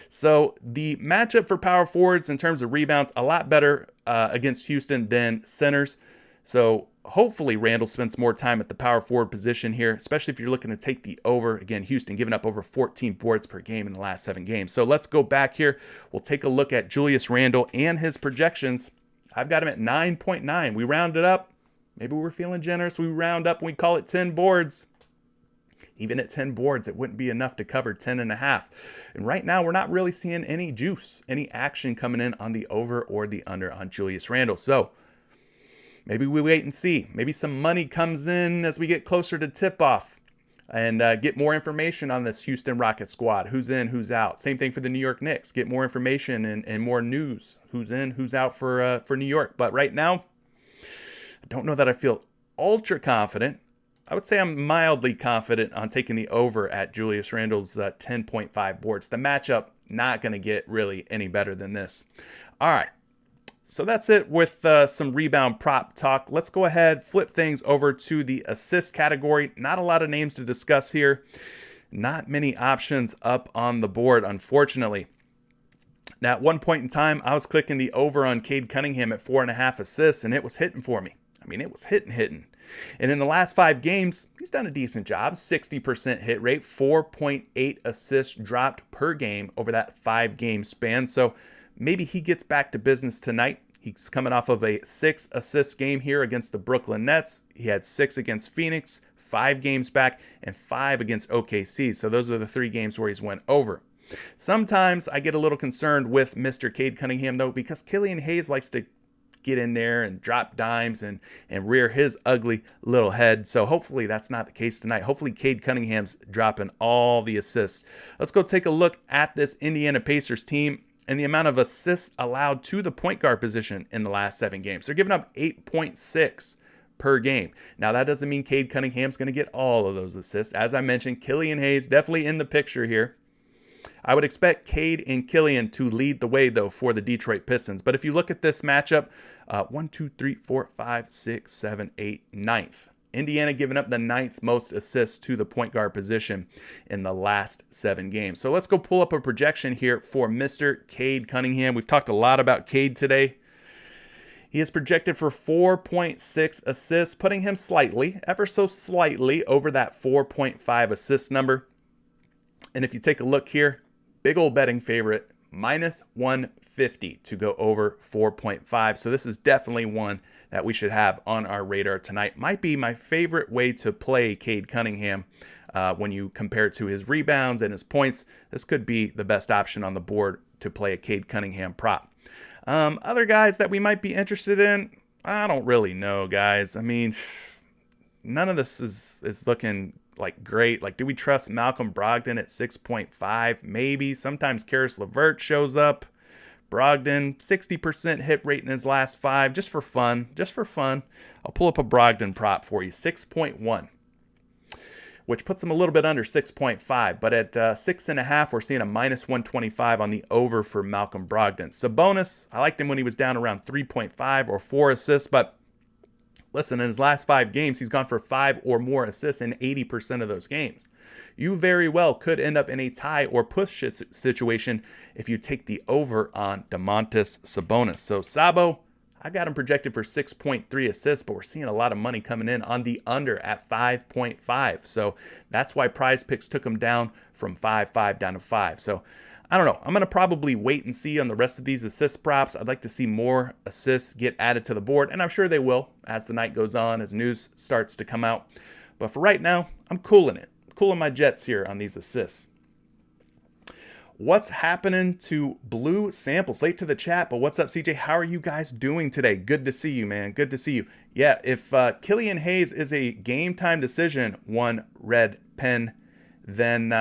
So the matchup for power forwards in terms of rebounds, a lot better against Houston than centers. So hopefully Randle spends more time at the power forward position here, especially if you're looking to take the over. Again, Houston giving up over 14 boards per game in the last 7 games. So let's go back here. We'll take a look at Julius Randle and his projections. I've got him at 9.9. We rounded up. Maybe we're feeling generous. We round up and we call it 10 boards. Even at 10 boards, it wouldn't be enough to cover 10.5. And right now, we're not really seeing any juice, any action coming in on the over or the under on Julius Randle. So maybe we wait and see. Maybe some money comes in as we get closer to tip-off and get more information on this Houston Rockets squad. Who's in, who's out. Same thing for the New York Knicks. Get more information and more news. Who's in, who's out for New York. But right now, I don't know that I feel ultra confident. I would say I'm mildly confident on taking the over at Julius Randle's 10.5 boards. The matchup not going to get really any better than this. All right, so that's it with some rebound prop talk. Let's go ahead, flip things over to the assist category. Not a lot of names to discuss here. Not many options up on the board, unfortunately. Now, at one point in time, I was clicking the over on Cade Cunningham at 4.5 assists, and it was hitting for me. I mean, it was hitting. And in the last 5 games, he's done a decent job. 60% hit rate, 4.8 assists dropped per game over that 5-game span. So maybe he gets back to business tonight. He's coming off of a 6-assist game here against the Brooklyn Nets. He had 6 against Phoenix, 5 games back, and 5 against OKC. So those are the 3 games where he's went over. Sometimes I get a little concerned with Mr. Cade Cunningham, though, because Killian Hayes likes to get in there and drop dimes and rear his ugly little head. So hopefully that's not the case tonight. Hopefully Cade Cunningham's dropping all the assists. Let's go take a look at this Indiana Pacers team and the amount of assists allowed to the point guard position in the last 7 games. They're giving up 8.6 per game. Now that doesn't mean Cade Cunningham's going to get all of those assists. As I mentioned, Killian Hayes definitely in the picture here. I would expect Cade and Killian to lead the way, though, for the Detroit Pistons. But if you look at this matchup, 1, 2, 3, 4, 5, 6, 7, 8, 9th. Indiana giving up the 9th most assists to the point guard position in the last 7 games. So let's go pull up a projection here for Mr. Cade Cunningham. We've talked a lot about Cade today. He is projected for 4.6 assists, putting him slightly, ever so slightly, over that 4.5 assist number. And if you take a look here, big old betting favorite, minus 150 to go over 4.5. So this is definitely one that we should have on our radar tonight. Might be my favorite way to play Cade Cunningham when you compare it to his rebounds and his points. This could be the best option on the board to play a Cade Cunningham prop. Other guys that we might be interested in, I don't really know, guys. I mean, none of this is looking like great. Like, do we trust Malcolm Brogdon at 6.5? Maybe. Sometimes Karis LeVert shows up. Brogdon, 60% hit rate in his last 5, just for fun. Just for fun. I'll pull up a Brogdon prop for you, 6.1, which puts him a little bit under 6.5. But at 6.5, we're seeing a minus 125 on the over for Malcolm Brogdon. Sabonis, I liked him when he was down around 3.5 or 4 assists, but listen, in his last 5 games, he's gone for 5 or more assists in 80% of those games. You very well could end up in a tie or push situation if you take the over on Domantas Sabonis. So Sabo, I got him projected for 6.3 assists, but we're seeing a lot of money coming in on the under at 5.5. So that's why PrizePicks took him down from 5.5 down to 5. So I don't know. I'm going to probably wait and see on the rest of these assist props. I'd like to see more assists get added to the board, and I'm sure they will as the night goes on, as news starts to come out. But for right now, I'm cooling it. Cooling my jets here on these assists. What's happening to Blue Samples? Late to the chat, but what's up, CJ? How are you guys doing today? Good to see you, man. Good to see you. Yeah, if Killian Hayes is a game time decision, one red pen, then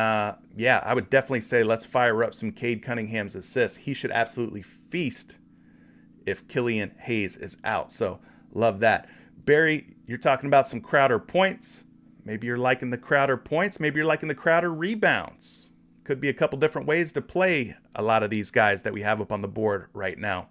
yeah, I would definitely say let's fire up some Cade Cunningham's assists. He should absolutely feast if Killian Hayes is out. So love that. Barry, you're talking about some Crowder points. Maybe you're liking the Crowder points. Maybe you're liking the Crowder rebounds. Could be a couple different ways to play a lot of these guys that we have up on the board right now.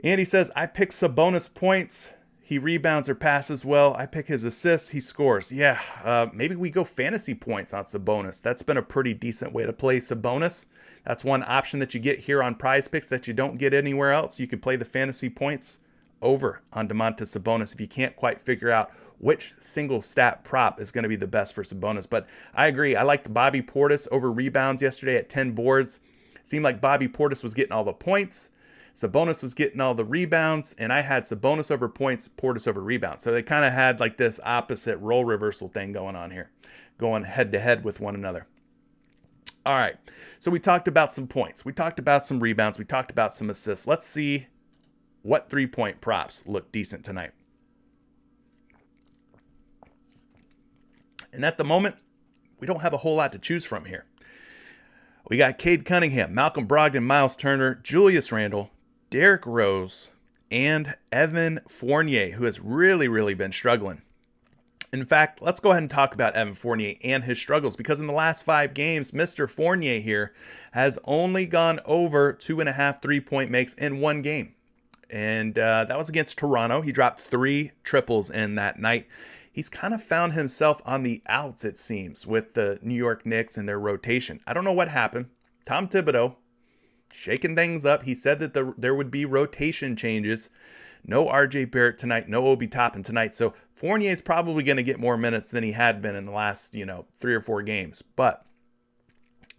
Andy says, I pick Sabonis points. He rebounds or passes well. I pick his assists. He scores. Yeah, maybe we go fantasy points on Sabonis. That's been a pretty decent way to play Sabonis. That's one option that you get here on PrizePicks that you don't get anywhere else. You could play the fantasy points over on Domantas Sabonis if you can't quite figure out which single stat prop is going to be the best for Sabonis. But I agree. I liked Bobby Portis over rebounds yesterday at 10 boards. Seemed like Bobby Portis was getting all the points. Sabonis was getting all the rebounds, and I had Sabonis over points, Portis over rebounds. So they kind of had like this opposite role reversal thing going on here, going head to head with one another. All right, so we talked about some points. We talked about some rebounds. We talked about some assists. Let's see what 3-point props look decent tonight. And at the moment, we don't have a whole lot to choose from here. We got Cade Cunningham, Malcolm Brogdon, Miles Turner, Julius Randle, Derrick Rose, and Evan Fournier, who has really been struggling. In fact, let's go ahead and talk about Evan Fournier and his struggles, because in the last 5 games, Mr. Fournier here has only gone over 2.5 3-point makes in 1 game. And that was against Toronto. He dropped 3 triples in that night. He's kind of found himself on the outs, it seems, with the New York Knicks and their rotation. I don't know what happened. Tom Thibodeau shaking things up. He said that there would be rotation changes. No RJ Barrett tonight, no Obi Toppin tonight. So Fournier is probably going to get more minutes than he had been in the last, 3 or 4 games. But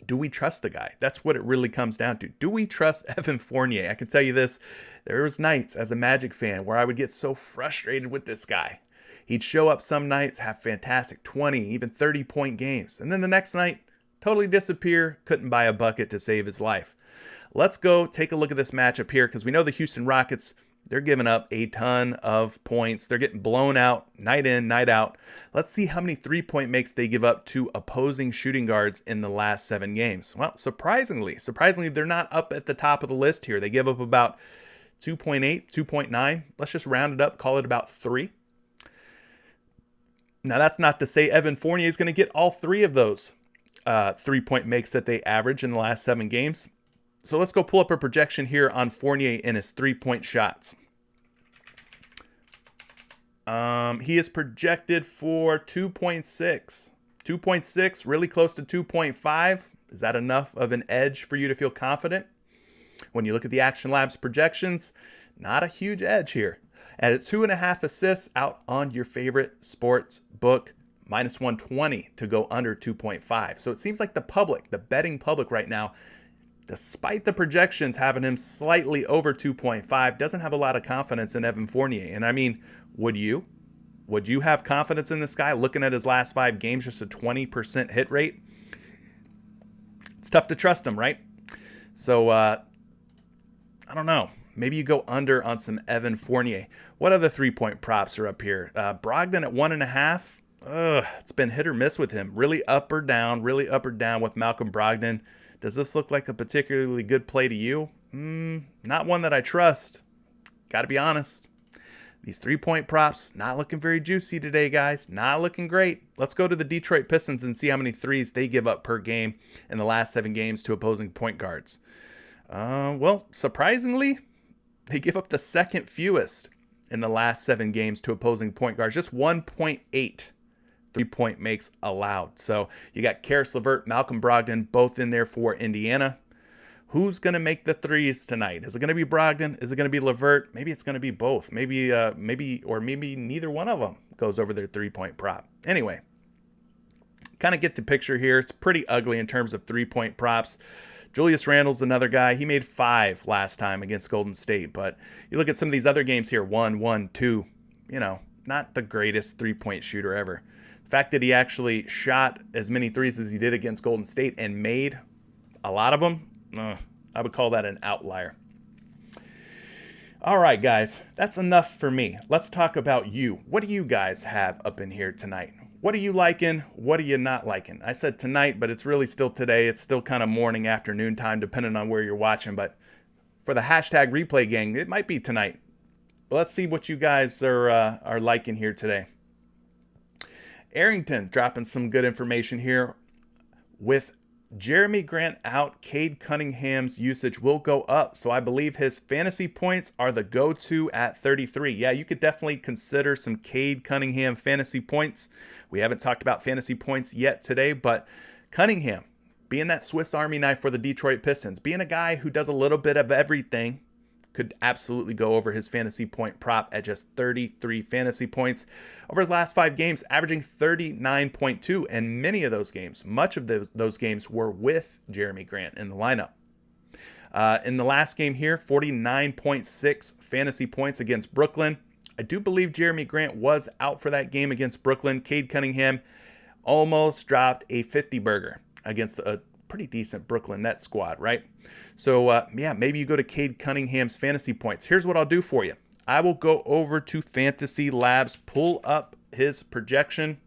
do we trust the guy? That's what it really comes down to. Do we trust Evan Fournier? I can tell you this. There was nights as a Magic fan where I would get so frustrated with this guy. He'd show up some nights, have fantastic 20, even 30-point games. And then the next night, totally disappear, couldn't buy a bucket to save his life. Let's go take a look at this matchup here, because we know the Houston Rockets, they're giving up a ton of points. They're getting blown out night in, night out. Let's see how many 3-point makes they give up to opposing shooting guards in the last 7 games. Well, surprisingly, they're not up at the top of the list here. They give up about 2.8, 2.9. Let's just round it up, call it about 3. Now, that's not to say Evan Fournier is going to get all 3 of those 3-point makes that they average in the last 7 games. So let's go pull up a projection here on Fournier and his 3-point shots. He is projected for 2.6. 2.6, really close to 2.5. Is that enough of an edge for you to feel confident? When you look at the Action Labs projections, not a huge edge here. At 2.5 assists out on your favorite sports book, minus 120 to go under 2.5. So it seems like the public, the betting public right now, despite the projections having him slightly over 2.5, doesn't have a lot of confidence in Evan Fournier. And I mean, would you? Would you have confidence in this guy looking at his last 5 games, just a 20% hit rate? It's tough to trust him, right? So I don't know. Maybe you go under on some Evan Fournier. What other 3-point props are up here? Brogdon at 1.5. It's been hit or miss with him. Really up or down with Malcolm Brogdon. Does this look like a particularly good play to you? Not one that I trust. Got to be honest. These 3-point props, not looking very juicy today, guys. Not looking great. Let's go to the Detroit Pistons and see how many threes they give up per game in the last 7 games to opposing point guards. Well, surprisingly, they give up the second fewest in the last 7 games to opposing point guards. Just 1.8 3-point makes allowed. So you got Karis LeVert, Malcolm Brogdon, both in there for Indiana. Who's going to make the threes tonight? Is it going to be Brogdon? Is it going to be LeVert? Maybe it's going to be both. Maybe neither one of them goes over their 3-point prop. Anyway, kind of get the picture here. It's pretty ugly in terms of 3-point props. Julius Randle's another guy. He made 5 last time against Golden State. But you look at some of these other games here, 1, 2, not the greatest 3-point shooter ever. The fact that he actually shot as many threes as he did against Golden State and made a lot of them, I would call that an outlier. All right, guys, that's enough for me. Let's talk about you. What do you guys have up in here tonight? What are you liking? What are you not liking? I said tonight, but it's really still today. It's still kind of morning, afternoon time, depending on where you're watching. But for the hashtag replay gang, it might be tonight. Let's see what you guys are liking here today. Arrington dropping some good information here. With Jeremy Grant out, Cade Cunningham's usage will go up. So I believe his fantasy points are the go-to at 33. Yeah, you could definitely consider some Cade Cunningham fantasy points. We haven't talked about fantasy points yet today, but Cunningham, being that Swiss Army knife for the Detroit Pistons, being a guy who does a little bit of everything, could absolutely go over his fantasy point prop at just 33 fantasy points. Over his last 5 games, averaging 39.2, and many of those games, much of those games were with Jeremy Grant in the lineup. In the last game here, 49.6 fantasy points against Brooklyn. I do believe Jeremy Grant was out for that game against Brooklyn. Cade Cunningham almost dropped a 50-burger against a pretty decent Brooklyn Nets squad, right? So, maybe you go to Cade Cunningham's fantasy points. Here's what I'll do for you. I will go over to Fantasy Labs, pull up his projection.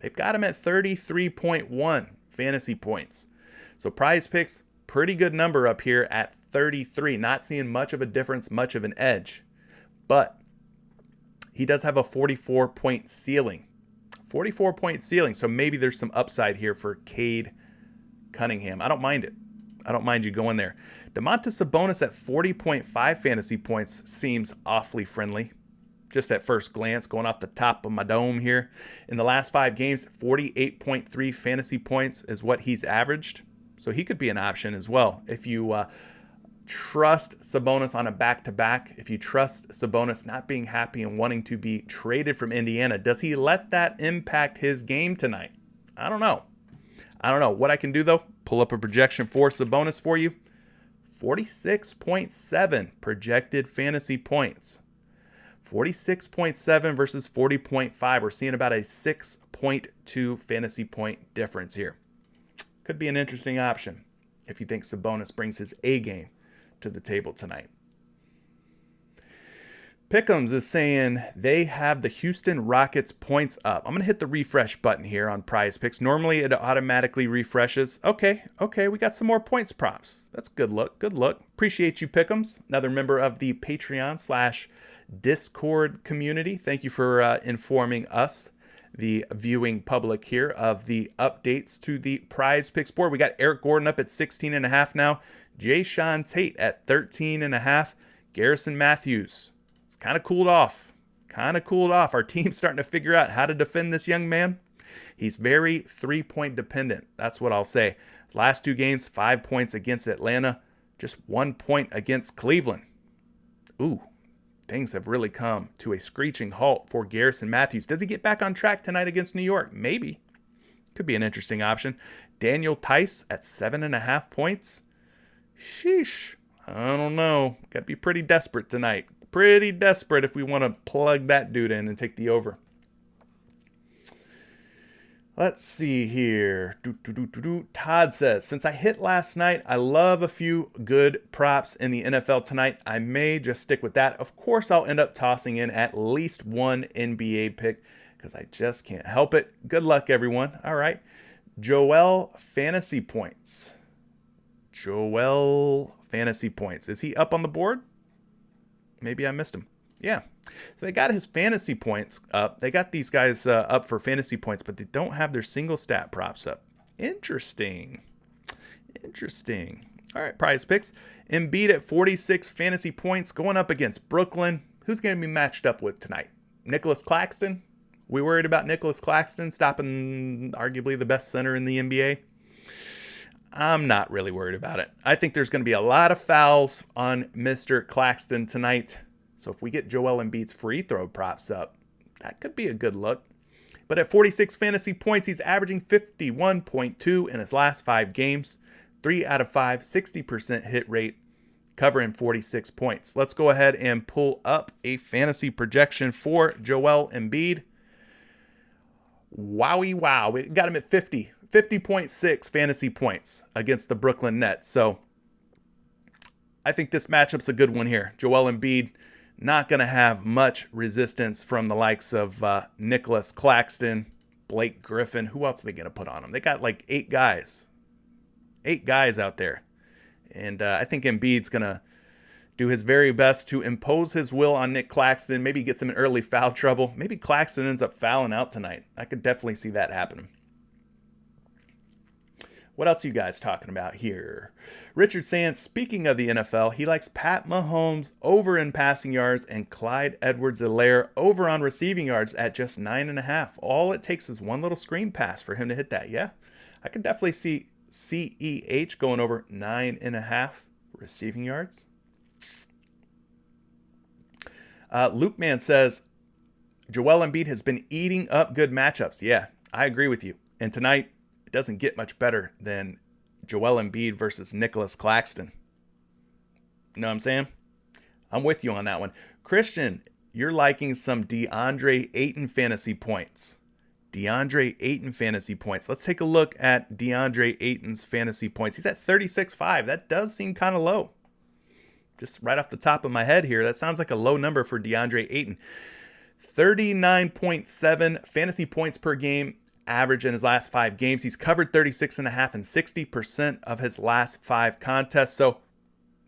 They've got him at 33.1 fantasy points. So PrizePicks, pretty good number up here at 33. Not seeing much of a difference, much of an edge. But he does have a 44-point ceiling. 44-point ceiling. So maybe there's some upside here for Cade Cunningham. I don't mind it. I don't mind you going there. Domantas Sabonis at 40.5 fantasy points seems awfully friendly. Just at first glance, going off the top of my dome here. In the last 5 games, 48.3 fantasy points is what he's averaged. So he could be an option as well. If you trust Sabonis on a back-to-back, if you trust Sabonis not being happy and wanting to be traded from Indiana, does he let that impact his game tonight? I don't know. What I can do, though, pull up a projection for Sabonis for you. 46.7 projected fantasy points. 46.7 versus 40.5. We're seeing about a 6.2 fantasy point difference here. Could be an interesting option if you think Sabonis brings his A game to the table tonight. Pick'ems is saying they have the Houston Rockets points up. I'm going to hit the refresh button here on PrizePicks. Normally it automatically refreshes. Okay, we got some more points props. That's good look. Appreciate you, Pick'ems. Another member of the Patreon/Discord community. Thank you for informing us, the viewing public here, of the updates to the PrizePicks board. We got Eric Gordon up at 16.5 now. Jayshawn Tate at 13.5. Garrison Matthews kind of cooled off. Our team's starting to figure out how to defend this young man. He's very 3-point dependent. That's what I'll say. His last 2 games, 5 points against Atlanta, just 1 point against Cleveland. Ooh, things have really come to a screeching halt for Garrison Matthews. Does he get back on track tonight against New York? Maybe. Could be an interesting option. Daniel Tice at 7.5 points. Sheesh. I don't know. Got to be pretty desperate tonight. Pretty desperate if we want to plug that dude in and take the over. Let's see here. Todd says, since I hit last night, I love a few good props in the NFL tonight. I may just stick with that. Of course, I'll end up tossing in at least one NBA pick because I just can't help it. Good luck, everyone. All right. Joel Fantasy Points. Joel Fantasy Points. Is he up on the board? Maybe I missed him. Yeah. So they got his fantasy points up. They got these guys up for fantasy points, but they don't have their single stat props up. Interesting. Interesting. All right, prize picks. Embiid at 46 fantasy points going up against Brooklyn. Who's going to be matched up with tonight? Nicholas Claxton? We worried about Nicholas Claxton stopping arguably the best center in the NBA? I'm not really worried about it. I think there's going to be a lot of fouls on Mr. Claxton tonight. So if we get Joel Embiid's free throw props up, that could be a good look. But at 46 fantasy points, he's averaging 51.2 in his last 5 games. 3 out of 5, 60% hit rate, covering 46 points. Let's go ahead and pull up a fantasy projection for Joel Embiid. Wowie wow. We got him at 50.6 fantasy points against the Brooklyn Nets. So I think this matchup's a good one here. Joel Embiid not going to have much resistance from the likes of Nicholas Claxton, Blake Griffin. Who else are they going to put on him? They got like 8 guys. 8 guys out there. And I think Embiid's going to do his very best to impose his will on Nick Claxton. Maybe gets him in early foul trouble. Maybe Claxton ends up fouling out tonight. I could definitely see that happening. What else are you guys talking about here? Richard saying, speaking of the NFL, he likes Pat Mahomes over in passing yards and Clyde Edwards-Helaire over on receiving yards at just 9.5. All it takes is one little screen pass for him to hit that. Yeah, I can definitely see CEH going over 9.5 receiving yards. Luke Man says, Joel Embiid has been eating up good matchups. Yeah, I agree with you. And tonight, it doesn't get much better than Joel Embiid versus Nicholas Claxton. You know what I'm saying? I'm with you on that one. Christian, you're liking some DeAndre Ayton fantasy points. DeAndre Ayton fantasy points. Let's take a look at DeAndre Ayton's fantasy points. He's at 36.5. That does seem kind of low. Just right off the top of my head here, that sounds like a low number for DeAndre Ayton. 39.7 fantasy points per game average in his last 5 games. He's covered 36.5 and 60% of his last 5 contests. So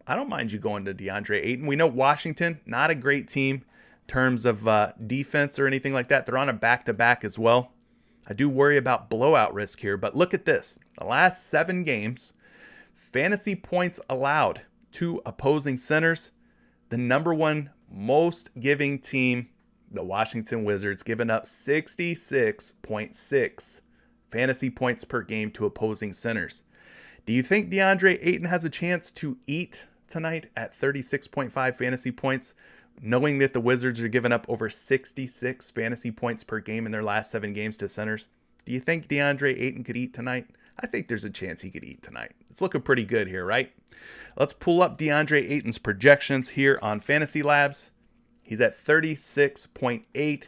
I don't mind you going to DeAndre Ayton. We know Washington, not a great team in terms of defense or anything like that. They're on a back-to-back as well. I do worry about blowout risk here, but look at this. The last 7 games, fantasy points allowed to opposing centers. The number 1 most giving team, the Washington Wizards, giving up 66.6 fantasy points per game to opposing centers. Do you think DeAndre Ayton has a chance to eat tonight at 36.5 fantasy points, knowing that the Wizards are giving up over 66 fantasy points per game in their last 7 games to centers? Do you think DeAndre Ayton could eat tonight? I think there's a chance he could eat tonight. It's looking pretty good here, right? Let's pull up DeAndre Ayton's projections here on Fantasy Labs. He's at 36.8,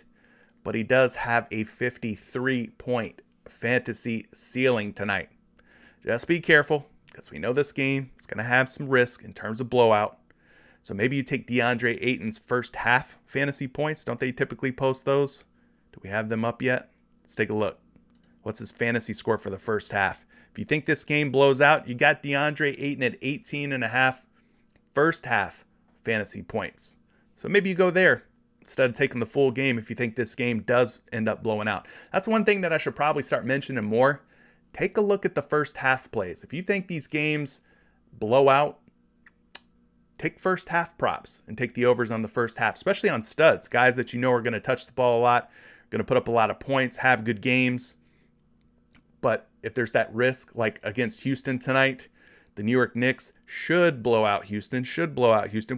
but he does have a 53-point fantasy ceiling tonight. Just be careful, because we know this game is going to have some risk in terms of blowout. So maybe you take DeAndre Ayton's first half fantasy points. Don't they typically post those? Do we have them up yet? Let's take a look. What's his fantasy score for the first half? If you think this game blows out, you got DeAndre Ayton at 18.5 first half fantasy points. So maybe you go there instead of taking the full game if you think this game does end up blowing out. That's one thing that I should probably start mentioning more. Take a look at the first half plays. If you think these games blow out, take first half props and take the overs on the first half, especially on studs, guys that you know are going to touch the ball a lot, going to put up a lot of points, have good games. But if there's that risk, like against Houston tonight, the New York Knicks should blow out Houston,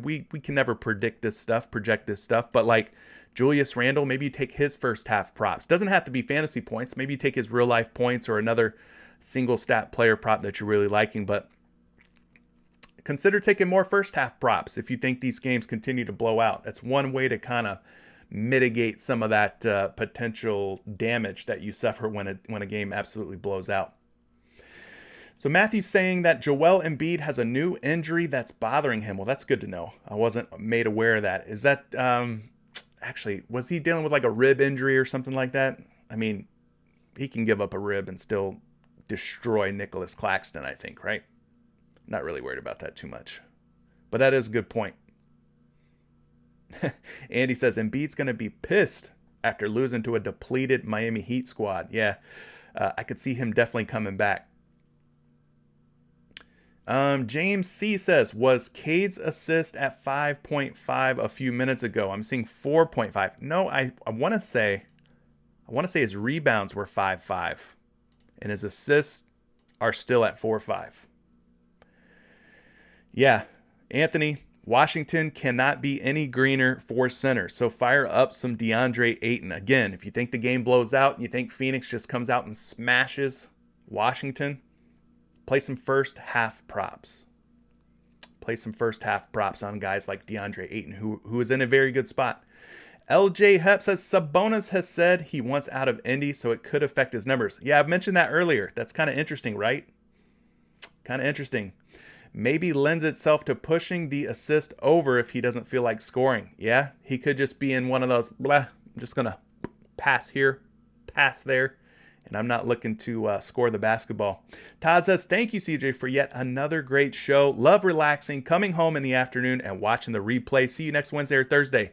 We can never predict this stuff, project this stuff. But like Julius Randle, maybe you take his first half props. Doesn't have to be fantasy points. Maybe you take his real life points or another single stat player prop that you're really liking. But consider taking more first half props if you think these games continue to blow out. That's one way to kind of mitigate some of that potential damage that you suffer when a game absolutely blows out. So Matthew's saying that Joel Embiid has a new injury that's bothering him. Well, that's good to know. I wasn't made aware of that. Is that actually, was he dealing with like a rib injury or something like that? I mean, he can give up a rib and still destroy Nicholas Claxton, I think, right? Not really worried about that too much. But that is a good point. Andy says Embiid's going to be pissed after losing to a depleted Miami Heat squad. Yeah, I could see him definitely coming back. James C says, was Cade's assist at 5.5 a few minutes ago? I'm seeing 4.5. No, I want to say his rebounds were 5.5 and his assists are still at 4.5. Yeah, Anthony, Washington cannot be any greener for center. So fire up some DeAndre Ayton. Again, if you think the game blows out and you think Phoenix just comes out and smashes Washington, play some first half props. Play some first half props on guys like DeAndre Ayton, who is in a very good spot. LJ Hep says Sabonis has said he wants out of Indy, so it could affect his numbers. Yeah, I've mentioned that earlier. That's kind of interesting, right? Kind of interesting. Maybe lends itself to pushing the assist over if he doesn't feel like scoring. Yeah, he could just be in one of those, blah, I'm just going to pass here, pass there, and I'm not looking to score the basketball. Todd says, thank you, CJ, for yet another great show. Love relaxing, coming home in the afternoon, and watching the replay. See you next Wednesday or Thursday.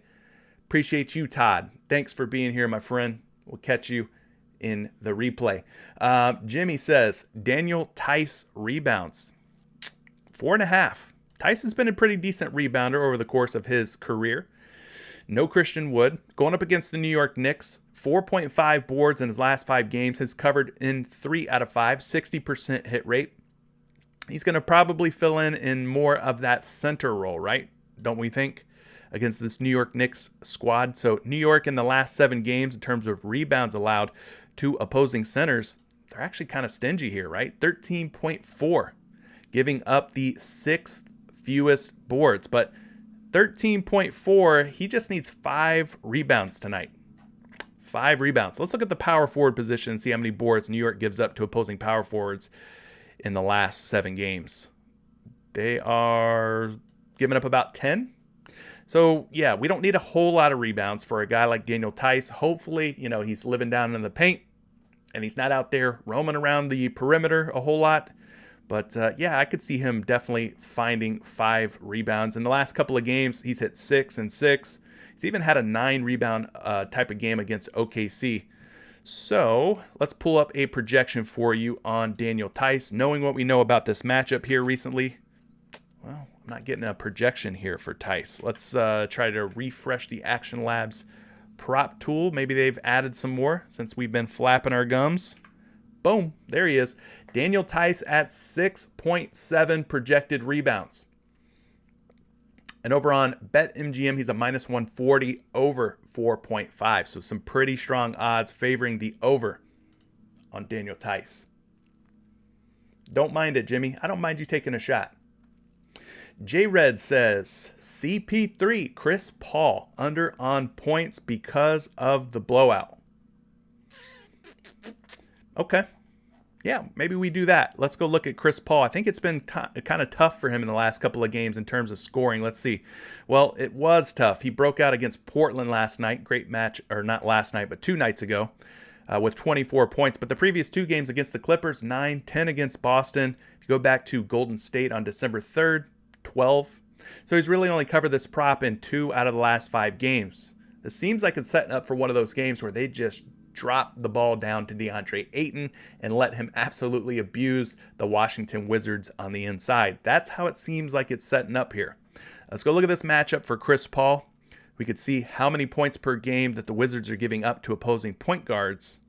Appreciate you, Todd. Thanks for being here, my friend. We'll catch you in the replay. Jimmy says, Daniel Tice rebounds. 4.5. Tice has been a pretty decent rebounder over the course of his career. No Christian Wood. Going up against the New York Knicks, 4.5 boards in his last 5 games. Has covered in 3 out of 5, 60% hit rate. He's going to probably fill in more of that center role, right? Don't we think? Against this New York Knicks squad. So New York in the last 7 games in terms of rebounds allowed to opposing centers, they're actually kind of stingy here, right? 13.4, giving up the 6th fewest boards. But 13.4, he just needs 5 rebounds tonight. 5 rebounds. Let's look at the power forward position and see how many boards New York gives up to opposing power forwards in the last 7 games. They are giving up about 10. So, yeah, we don't need a whole lot of rebounds for a guy like Daniel Tice. Hopefully, he's living down in the paint and he's not out there roaming around the perimeter a whole lot. But, yeah, I could see him definitely finding 5 rebounds. In the last couple of games, he's hit 6 and 6. He's even had a 9 rebound type of game against OKC. So let's pull up a projection for you on Daniel Tice. Knowing what we know about this matchup here recently, well, I'm not getting a projection here for Tice. Let's try to refresh the Action Labs prop tool. Maybe they've added some more since we've been flapping our gums. Boom, there he is. Daniel Tice at 6.7 projected rebounds. And over on BetMGM, he's a minus 140 over 4.5. So some pretty strong odds favoring the over on Daniel Tice. Don't mind it, Jimmy. I don't mind you taking a shot. J-Red says, CP3, Chris Paul, under on points because of the blowout. Okay. Yeah, maybe we do that. Let's go look at Chris Paul. I think it's been kind of tough for him in the last couple of games in terms of scoring. Let's see. Well, it was tough. He broke out against Portland last night. Great match, or not last night, but 2 nights ago with 24 points. But the previous 2 games against the Clippers, 9, 10 against Boston. If you go back to Golden State on December 3rd, 12. So he's really only covered this prop in 2 out of the last 5 games. This seems like it's setting up for one of those games where they just drop the ball down to DeAndre Ayton and let him absolutely abuse the Washington Wizards on the inside. That's how it seems like it's setting up here. Let's go look at this matchup for Chris Paul. We could see how many points per game that the Wizards are giving up to opposing point guards.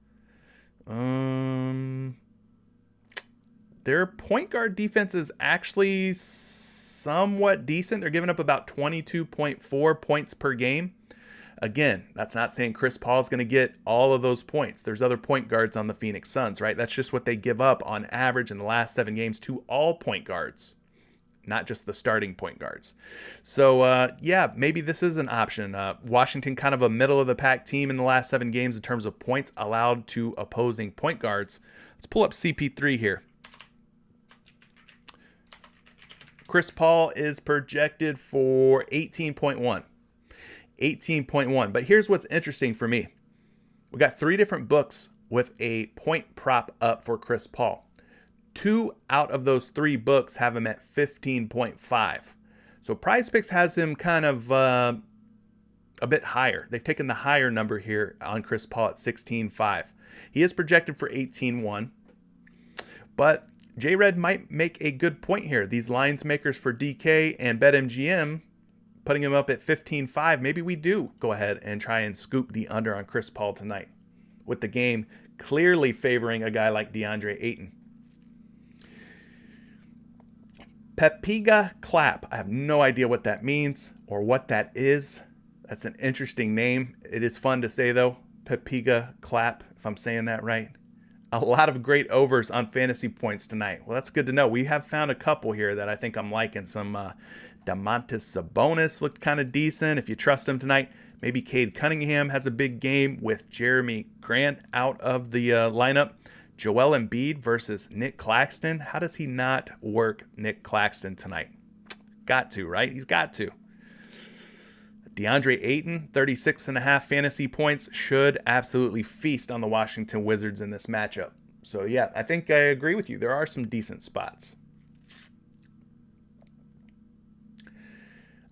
Their point guard defense is actually somewhat decent. They're giving up about 22.4 points per game. Again, that's not saying Chris Paul is going to get all of those points. There's other point guards on the Phoenix Suns, right? That's just what they give up on average in the last 7 games to all point guards. not just the starting point guards. So, yeah, maybe this is an option. Washington, kind of a middle-of-the-pack team in the last 7 games in terms of points allowed to opposing point guards. Let's pull up CP3 here. Chris Paul is projected for 18.1. 18.1. But here's what's interesting for me. We got 3 different books with a point prop up for Chris Paul. 2 out of those 3 books have him at 15.5. So PrizePicks has him kind of a bit higher. They've taken the higher number here on Chris Paul at 16.5. He is projected for 18.1. But J-Red might make a good point here. These lines makers for DK and BetMGM putting him up at 15.5. Maybe we do go ahead and try and scoop the under on Chris Paul tonight, with the game clearly favoring a guy like DeAndre Ayton. Pepiga Clap. I have no idea what that means or what that is. That's an interesting name. It is fun to say, though. Pepiga Clap, if I'm saying that right. A lot of great overs on fantasy points tonight. Well, that's good to know. We have found a couple here that I think I'm liking. Some Domantas Sabonis looked kind of decent. If you trust him tonight, maybe Cade Cunningham has a big game with Jeremy Grant out of the lineup. Joel Embiid versus Nick Claxton. How does he not work Nick Claxton tonight? Got to, right? He's got to. DeAndre Ayton, 36.5 fantasy points, should absolutely feast on the Washington Wizards in this matchup. So, yeah, I think I agree with you. There are some decent spots.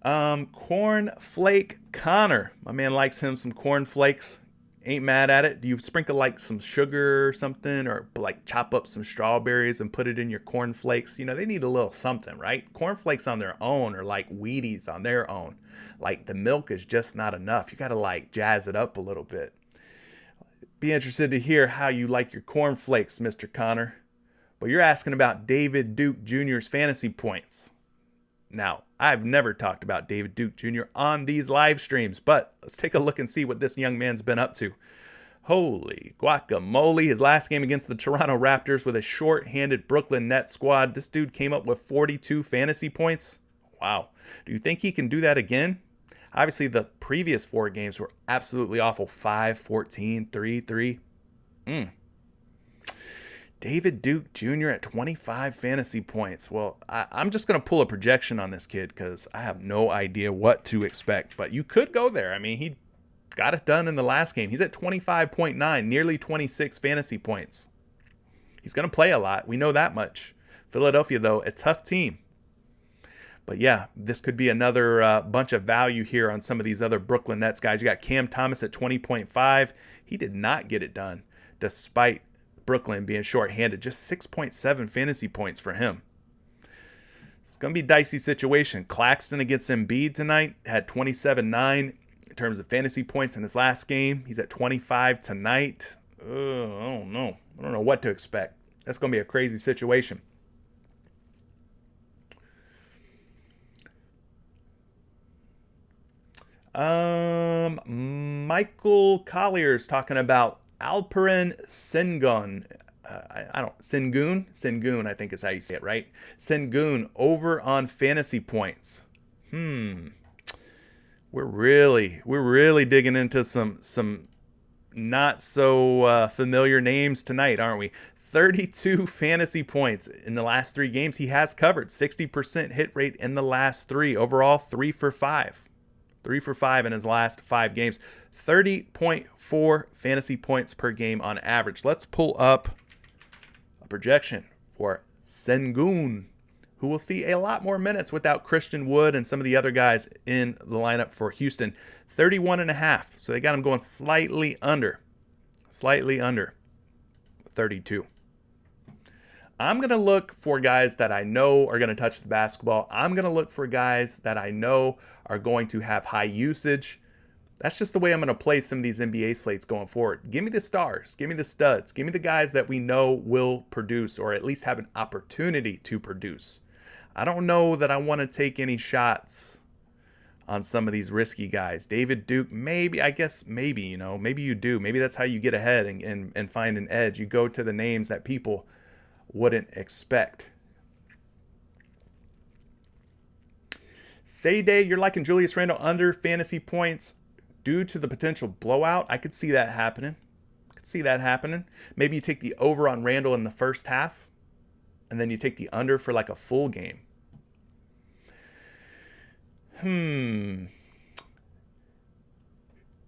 Cornflake Connor. My man likes him some cornflakes. Ain't mad at it. Do you sprinkle like some sugar or something, or like chop up some strawberries and put it in your cornflakes? You know, they need a little something, right? Cornflakes on their own are like Wheaties on their own. Like the milk is just not enough. You got to like jazz it up a little bit. Be interested to hear how you like your cornflakes, Mr. Connor. But you're asking about David Duke Jr.'s fantasy points. Now, I've never talked about David Duke Jr. on these live streams, but let's take a look and see what this young man's been up to. Holy guacamole. His last game against the Toronto Raptors with a short-handed Brooklyn Nets squad, this dude came up with 42 fantasy points. Wow. Do you think he can do that again? Obviously, the previous 4 games were absolutely awful. 5, 14, 3, 3. David Duke Jr. at 25 fantasy points. Well, I'm just going to pull a projection on this kid because I have no idea what to expect. But you could go there. I mean, he got it done in the last game. He's at 25.9, nearly 26 fantasy points. He's going to play a lot. We know that much. Philadelphia, though, a tough team. But yeah, this could be another bunch of value here on some of these other Brooklyn Nets guys. You got Cam Thomas at 20.5. He did not get it done despite Brooklyn being shorthanded. Just 6.7 fantasy points for him. It's going to be a dicey situation. Claxton against Embiid tonight had 27.9 in terms of fantasy points in his last game. He's at 25 tonight. I don't know. I don't know what to expect. That's going to be a crazy situation. Michael Collier's talking about Alperen Sengun. Sengun, I think is how you say it, right? Sengun over on fantasy points. We're really digging into some not so familiar names tonight, aren't we? 32 fantasy points in the last 3 games. He has covered 60% hit rate in the last 3. Overall, 3 for 5. 3 for 5 in his last 5 games. 30.4 fantasy points per game on average. Let's pull up a projection for Sengun, who will see a lot more minutes without Christian Wood and some of the other guys in the lineup for Houston. 31.5. So they got him going slightly under 32. I'm going to look for guys that I know are going to touch the basketball. I'm going to look for guys that I know are going to have high usage. That's just the way I'm going to play some of these NBA slates going forward. Give me the stars. Give me the studs. Give me the guys that we know will produce or at least have an opportunity to produce. I don't know that I want to take any shots on some of these risky guys. David Duke, maybe you do. Maybe that's how you get ahead and find an edge. You go to the names that people wouldn't expect. Day, you're liking Julius Randle under fantasy points due to the potential blowout. I could see that happening. Maybe you take the over on Randle in the first half, and then you take the under for like a full game.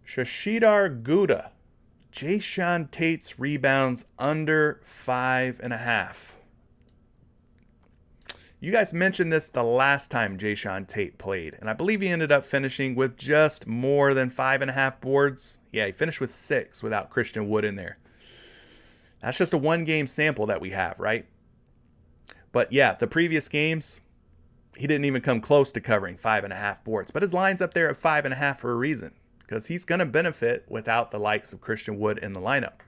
Shashidar Gouda. Jayshawn Tate's rebounds under 5.5. You guys mentioned this the last time Jayshawn Tate played, and I believe he ended up finishing with just more than 5.5 boards. Yeah, he finished with 6 without Christian Wood in there. That's just a one-game sample that we have, right? But yeah, the previous games, he didn't even come close to covering 5.5 boards. But his line's up there at 5.5 for a reason, because he's going to benefit without the likes of Christian Wood in the lineup.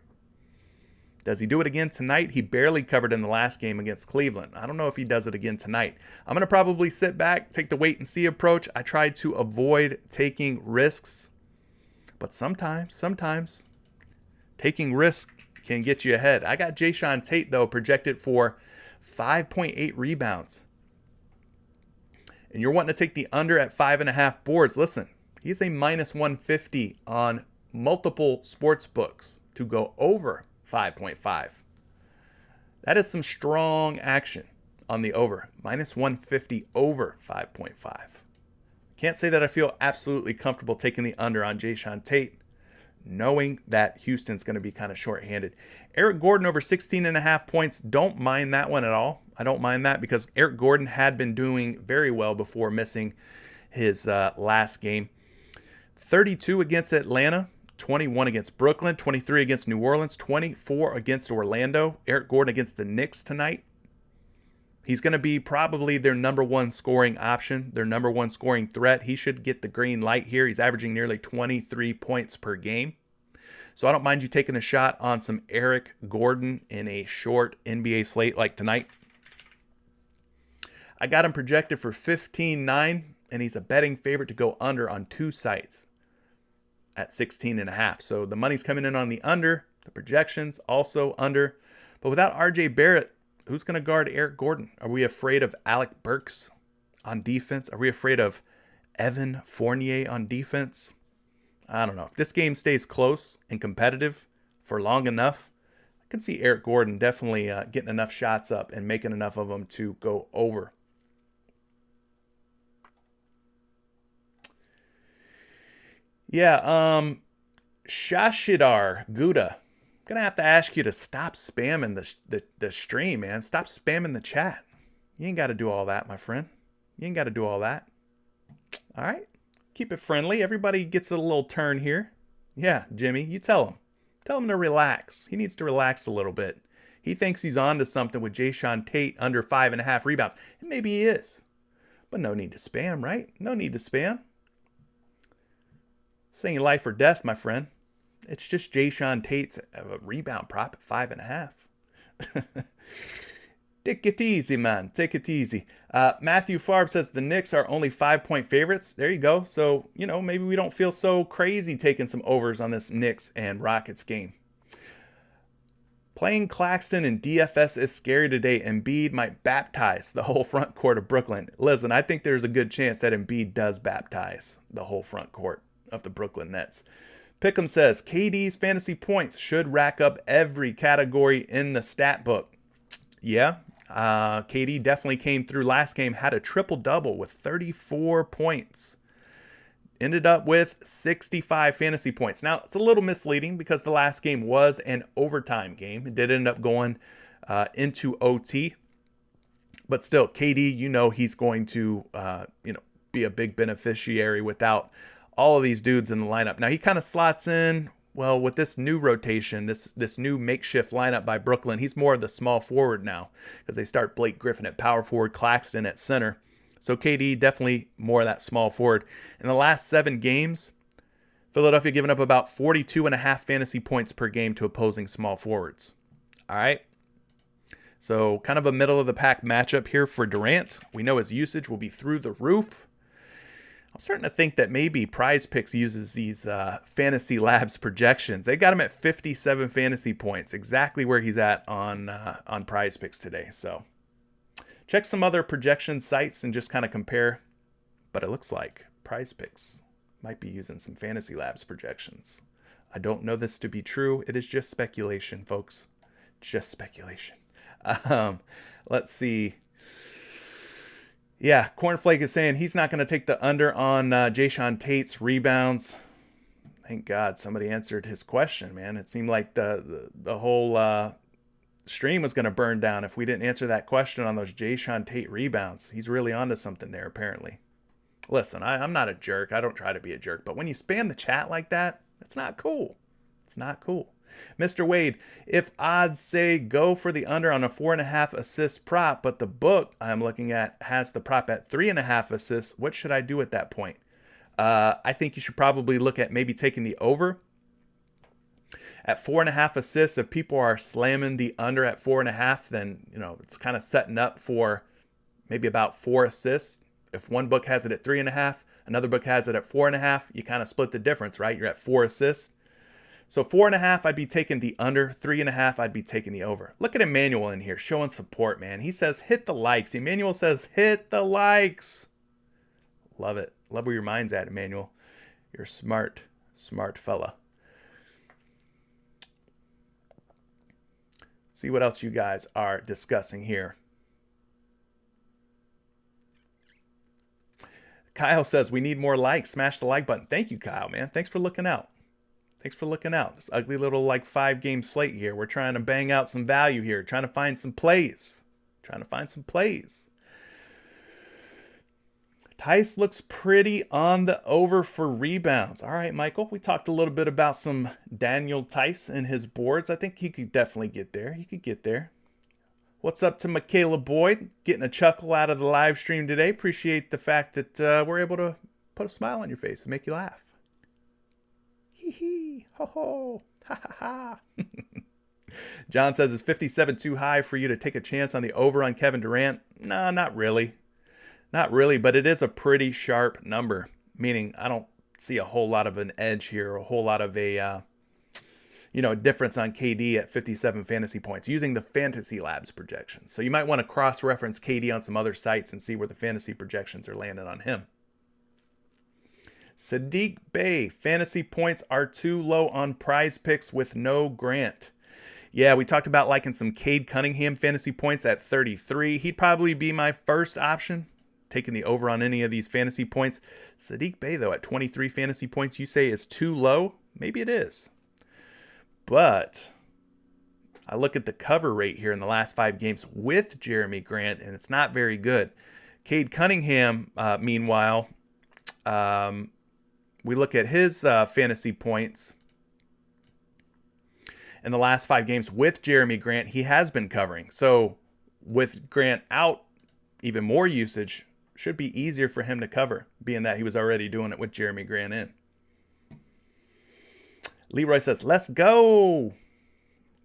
Does he do it again tonight? He barely covered in the last game against Cleveland. I don't know if he does it again tonight. I'm going to probably sit back, take the wait and see approach. I tried to avoid taking risks, but sometimes taking risks can get you ahead. I got Jayshawn Tate, though, projected for 5.8 rebounds. And you're wanting to take the under at 5.5 boards. Listen, he's a minus 150 on multiple sports books to go over 5.5. That is some strong action on the over. Minus 150 over 5.5. Can't say that I feel absolutely comfortable taking the under on Jayshawn Tate, knowing that Houston's going to be kind of shorthanded. Eric Gordon over 16.5 points. Don't mind that one at all. I don't mind that because Eric Gordon had been doing very well before missing his last game. 32 against Atlanta. 21 against Brooklyn, 23 against New Orleans, 24 against Orlando. Eric Gordon against the Knicks tonight. He's going to be probably their number one scoring option, their number one scoring threat. He should get the green light here. He's averaging nearly 23 points per game. So I don't mind you taking a shot on some Eric Gordon in a short NBA slate like tonight. I got him projected for 15.9, and he's a betting favorite to go under on 2 sites at 16.5. So the money's coming in on the under, the projections also under. But without RJ Barrett, who's going to guard Eric Gordon? Are we afraid of Alec Burks on defense? Are we afraid of Evan Fournier on defense? I don't know. If this game stays close and competitive for long enough, I can see Eric Gordon definitely getting enough shots up and making enough of them to go over. Yeah, Shashidar Gouda. Gonna have to ask you to stop spamming the stream, man. Stop spamming the chat. You ain't got to do all that, my friend. You ain't got to do all that. All right? Keep it friendly. Everybody gets a little turn here. Yeah, Jimmy, you tell him. Tell him to relax. He needs to relax a little bit. He thinks he's on to something with Jayshawn Tate under 5.5 rebounds. And maybe he is. But no need to spam, right? No need to spam. This ain't life or death, my friend. It's just Jayshawn Tate's rebound prop at 5.5. Take it easy, man. Take it easy. Matthew Farb says the Knicks are only 5-point favorites. There you go. So, maybe we don't feel so crazy taking some overs on this Knicks and Rockets game. Playing Claxton and DFS is scary today. Embiid might baptize the whole front court of Brooklyn. Listen, I think there's a good chance that Embiid does baptize the whole front court of the Brooklyn Nets. Pick'em says KD's fantasy points should rack up every category in the stat book. Yeah, KD definitely came through last game, had a triple-double with 34 points. Ended up with 65 fantasy points. Now, it's a little misleading because the last game was an overtime game. It did end up going into OT. But still, KD, he's going to, be a big beneficiary without all of these dudes in the lineup. Now, he kind of slots in, well, with this new rotation, this new makeshift lineup by Brooklyn. He's more of the small forward now because they start Blake Griffin at power forward, Claxton at center. So KD definitely more of that small forward. In the last 7 games, Philadelphia giving up about 42.5 fantasy points per game to opposing small forwards. All right. So kind of a middle of the pack matchup here for Durant. We know his usage will be through the roof. I'm starting to think that maybe PrizePicks uses these Fantasy Labs projections. They got him at 57 fantasy points, exactly where he's at on PrizePicks today. So check some other projection sites and just kind of compare but it looks like PrizePicks might be using some Fantasy Labs projections. I don't know this to be true. It is just speculation, folks. Just speculation. Let's see. Yeah, Cornflake is saying he's not going to take the under on Jayshawn Tate's rebounds. Thank God somebody answered his question, man. It seemed like the whole stream was going to burn down if we didn't answer that question on those Jayshawn Tate rebounds. He's really onto something there, apparently. Listen, I'm not a jerk. I don't try to be a jerk. But when you spam the chat like that, it's not cool. It's not cool. Mr. Wade, if odds say go for the under on a 4.5 assist prop, but the book I'm looking at has the prop at 3.5 assists, what should I do at that point? I think you should probably look at maybe taking the over. At 4.5 assists, if people are slamming the under at 4.5, then it's kind of setting up for maybe about 4 assists. If one book has it at 3.5, another book has it at 4.5, you kind of split the difference, right? You're at 4 assists. So 4.5, I'd be taking the under. 3.5, I'd be taking the over. Look at Emmanuel in here showing support, man. He says, hit the likes. Emmanuel says, hit the likes. Love it. Love where your mind's at, Emmanuel. You're smart, smart fella. See what else you guys are discussing here. Kyle says, we need more likes. Smash the like button. Thank you, Kyle, man. Thanks for looking out. Thanks for looking out. This ugly little 5-game slate here. We're trying to bang out some value here. Trying to find some plays. Tice looks pretty on the over for rebounds. All right, Michael. We talked a little bit about some Daniel Tice and his boards. I think he could definitely get there. He could get there. What's up to Michaela Boyd? Getting a chuckle out of the live stream today. Appreciate the fact that we're able to put a smile on your face and make you laugh. Hee hee, ho ho, ha ha ha. John says, is 57 too high for you to take a chance on the over on Kevin Durant? No, not really. Not really, but it is a pretty sharp number, meaning I don't see a whole lot of an edge here, a whole lot of a difference on KD at 57 fantasy points using the Fantasy Labs projections. So you might want to cross-reference KD on some other sites and see where the fantasy projections are landing on him. Sadiq Bey, fantasy points are too low on PrizePicks with no Grant. Yeah, we talked about liking some Cade Cunningham fantasy points at 33. He'd probably be my first option, taking the over on any of these fantasy points. Sadiq Bey, though, at 23 fantasy points, you say is too low? Maybe it is. But I look at the cover rate here in the last 5 games with Jeremy Grant, and it's not very good. Cade Cunningham, meanwhile, we look at his fantasy points in the last 5 games with Jeremy Grant. He has been covering. So with Grant out, even more usage should be easier for him to cover, being that he was already doing it with Jeremy Grant in. Leroy says, let's go.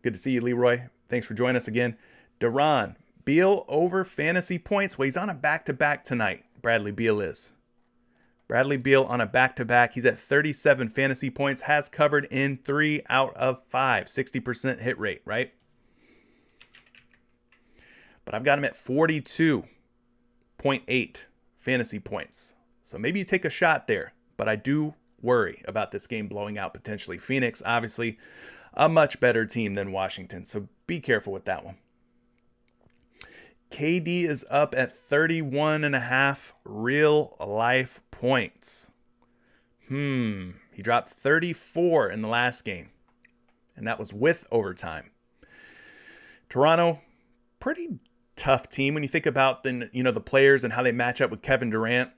Good to see you, Leroy. Thanks for joining us again. Duran, Beal over fantasy points. Well, he's on a back-to-back tonight. Bradley Beal is. Bradley Beal on a back-to-back. He's at 37 fantasy points, has covered in 3 out of 5. 60% hit rate, right? But I've got him at 42.8 fantasy points. So maybe you take a shot there. But I do worry about this game blowing out potentially. Phoenix, obviously, a much better team than Washington. So be careful with that one. KD is up at 31.5 real life points. He dropped 34 in the last game, and that was with overtime. Toronto, pretty tough team when you think about the players and how they match up with Kevin Durant.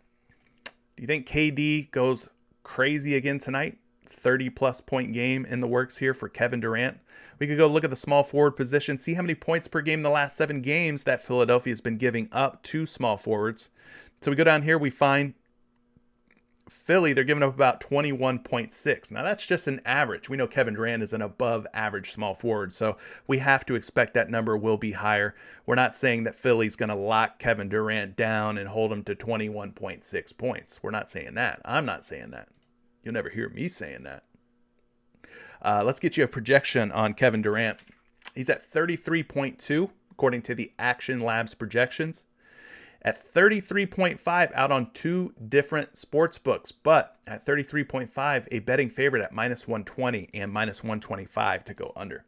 Do you think KD goes crazy again tonight? 30-plus point game in the works here for Kevin Durant. We could go look at the small forward position, see how many points per game in the last 7 games that Philadelphia has been giving up to small forwards. So we go down here, we find Philly, they're giving up about 21.6. Now that's just an average. We know Kevin Durant is an above average small forward, so we have to expect that number will be higher. We're not saying that Philly's going to lock Kevin Durant down and hold him to 21.6 points. We're not saying that. I'm not saying that. You'll never hear me saying that. Let's get you a projection on Kevin Durant. He's at 33.2, according to the Action Labs projections. at 33.5 out on 2 different sports books, but at 33.5, a betting favorite at minus 120 and minus 125 to go under.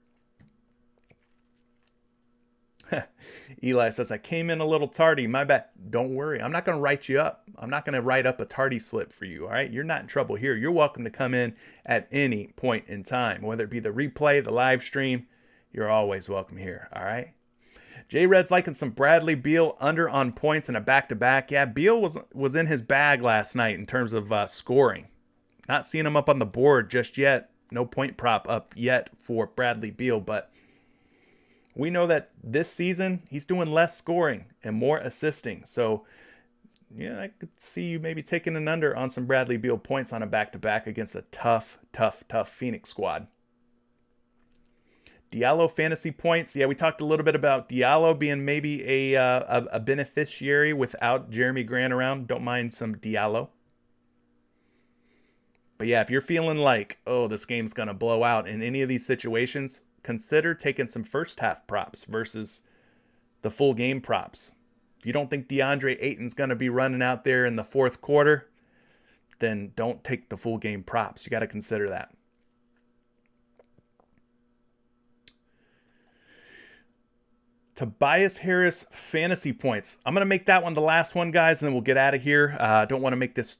Eli says, I came in a little tardy. My bad. Don't worry. I'm not going to write you up. I'm not going to write up a tardy slip for you. All right. You're not in trouble here. You're welcome to come in at any point in time, whether it be the replay, the live stream. You're always welcome here. All right. J Red's liking some Bradley Beal under on points in a back-to-back. Yeah, Beal was in his bag last night in terms of scoring. Not seeing him up on the board just yet. No point prop up yet for Bradley Beal, but we know that this season he's doing less scoring and more assisting. So, yeah, I could see you maybe taking an under on some Bradley Beal points on a back-to-back against a tough Phoenix squad. Diallo fantasy points. Yeah, we talked a little bit about Diallo being maybe a beneficiary without Jeremy Grant around. Don't mind some Diallo. But yeah, if you're feeling like, oh, this game's going to blow out in any of these situations, consider taking some first half props versus the full game props. If you don't think DeAndre Ayton's going to be running out there in the fourth quarter, then don't take the full game props. You got to consider that. Tobias Harris fantasy points. I'm going to make that one the last one, guys, and then we'll get out of here. Don't want to make this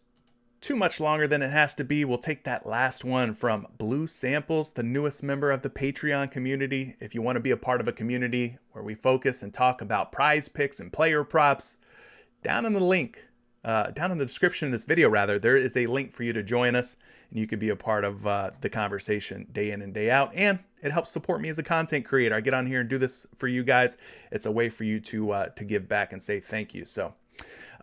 too much longer than it has to be. We'll take that last one from Blue Samples, the newest member of the Patreon community. If you want to be a part of a community where we focus and talk about prize picks and player props, down in the link, down in the description of this video, rather, there is a link for you to join us, and you could be a part of the conversation day in and day out. And it helps support me as a content creator. I get on here and do this for you guys. It's a way for you to give back and say thank you. So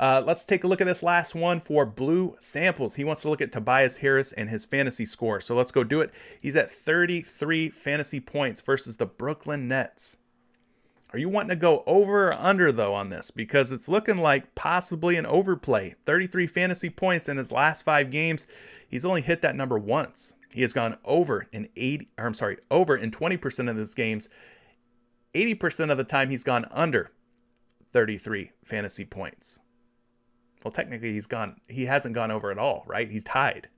let's take a look at this last one for Blue Samples. He wants to look at Tobias Harris and his fantasy score. So let's go do it. He's at 33 fantasy points versus the Brooklyn Nets. Are you wanting to go over or under, though, on this? Because it's looking like possibly an overplay. 33 fantasy points in his last 5 games. He's only hit that number once. He has gone over in 20% of his games. 80% of the time he's gone under 33 fantasy points. Well, technically he hasn't gone over at all, right? He's tied.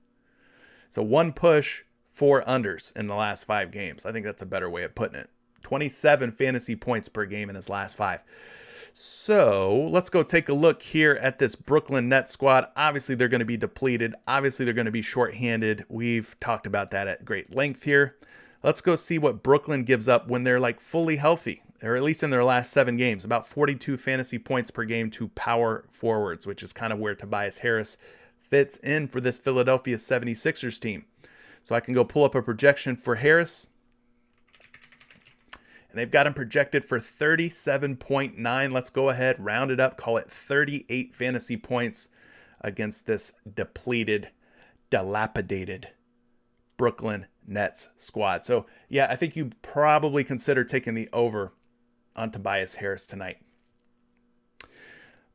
So 1 push, 4 unders in the last 5 games. I think that's a better way of putting it. 27 fantasy points per game in his last 5. So let's go take a look here at this Brooklyn Nets squad. Obviously, they're going to be depleted. Obviously, they're going to be shorthanded. We've talked about that at great length here. Let's go see what Brooklyn gives up when they're like fully healthy, or at least in their last 7 games. About 42 fantasy points per game to power forwards, which is kind of where Tobias Harris fits in for this Philadelphia 76ers team. So I can go pull up a projection for Harris. And they've got him projected for 37.9. Let's go ahead, round it up, call it 38 fantasy points against this depleted, dilapidated Brooklyn Nets squad. So, yeah, I think you probably consider taking the over on Tobias Harris tonight.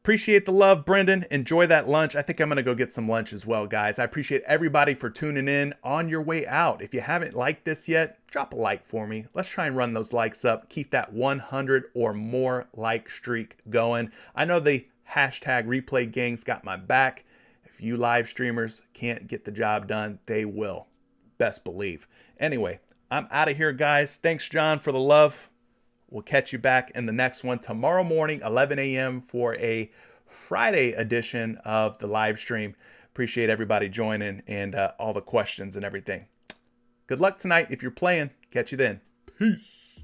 Appreciate the love, Brendan. Enjoy that lunch. I think I'm going to go get some lunch as well, guys. I appreciate everybody for tuning in on your way out. If you haven't liked this yet, drop a like for me. Let's try and run those likes up. Keep that 100 or more like streak going. I know the hashtag replay gang's got my back. If you live streamers can't get the job done, they will. Best believe. Anyway, I'm out of here, guys. Thanks, John, for the love. We'll catch you back in the next one tomorrow morning, 11 a.m. for a Friday edition of the live stream. Appreciate everybody joining and all the questions and everything. Good luck tonight if you're playing. Catch you then. Peace.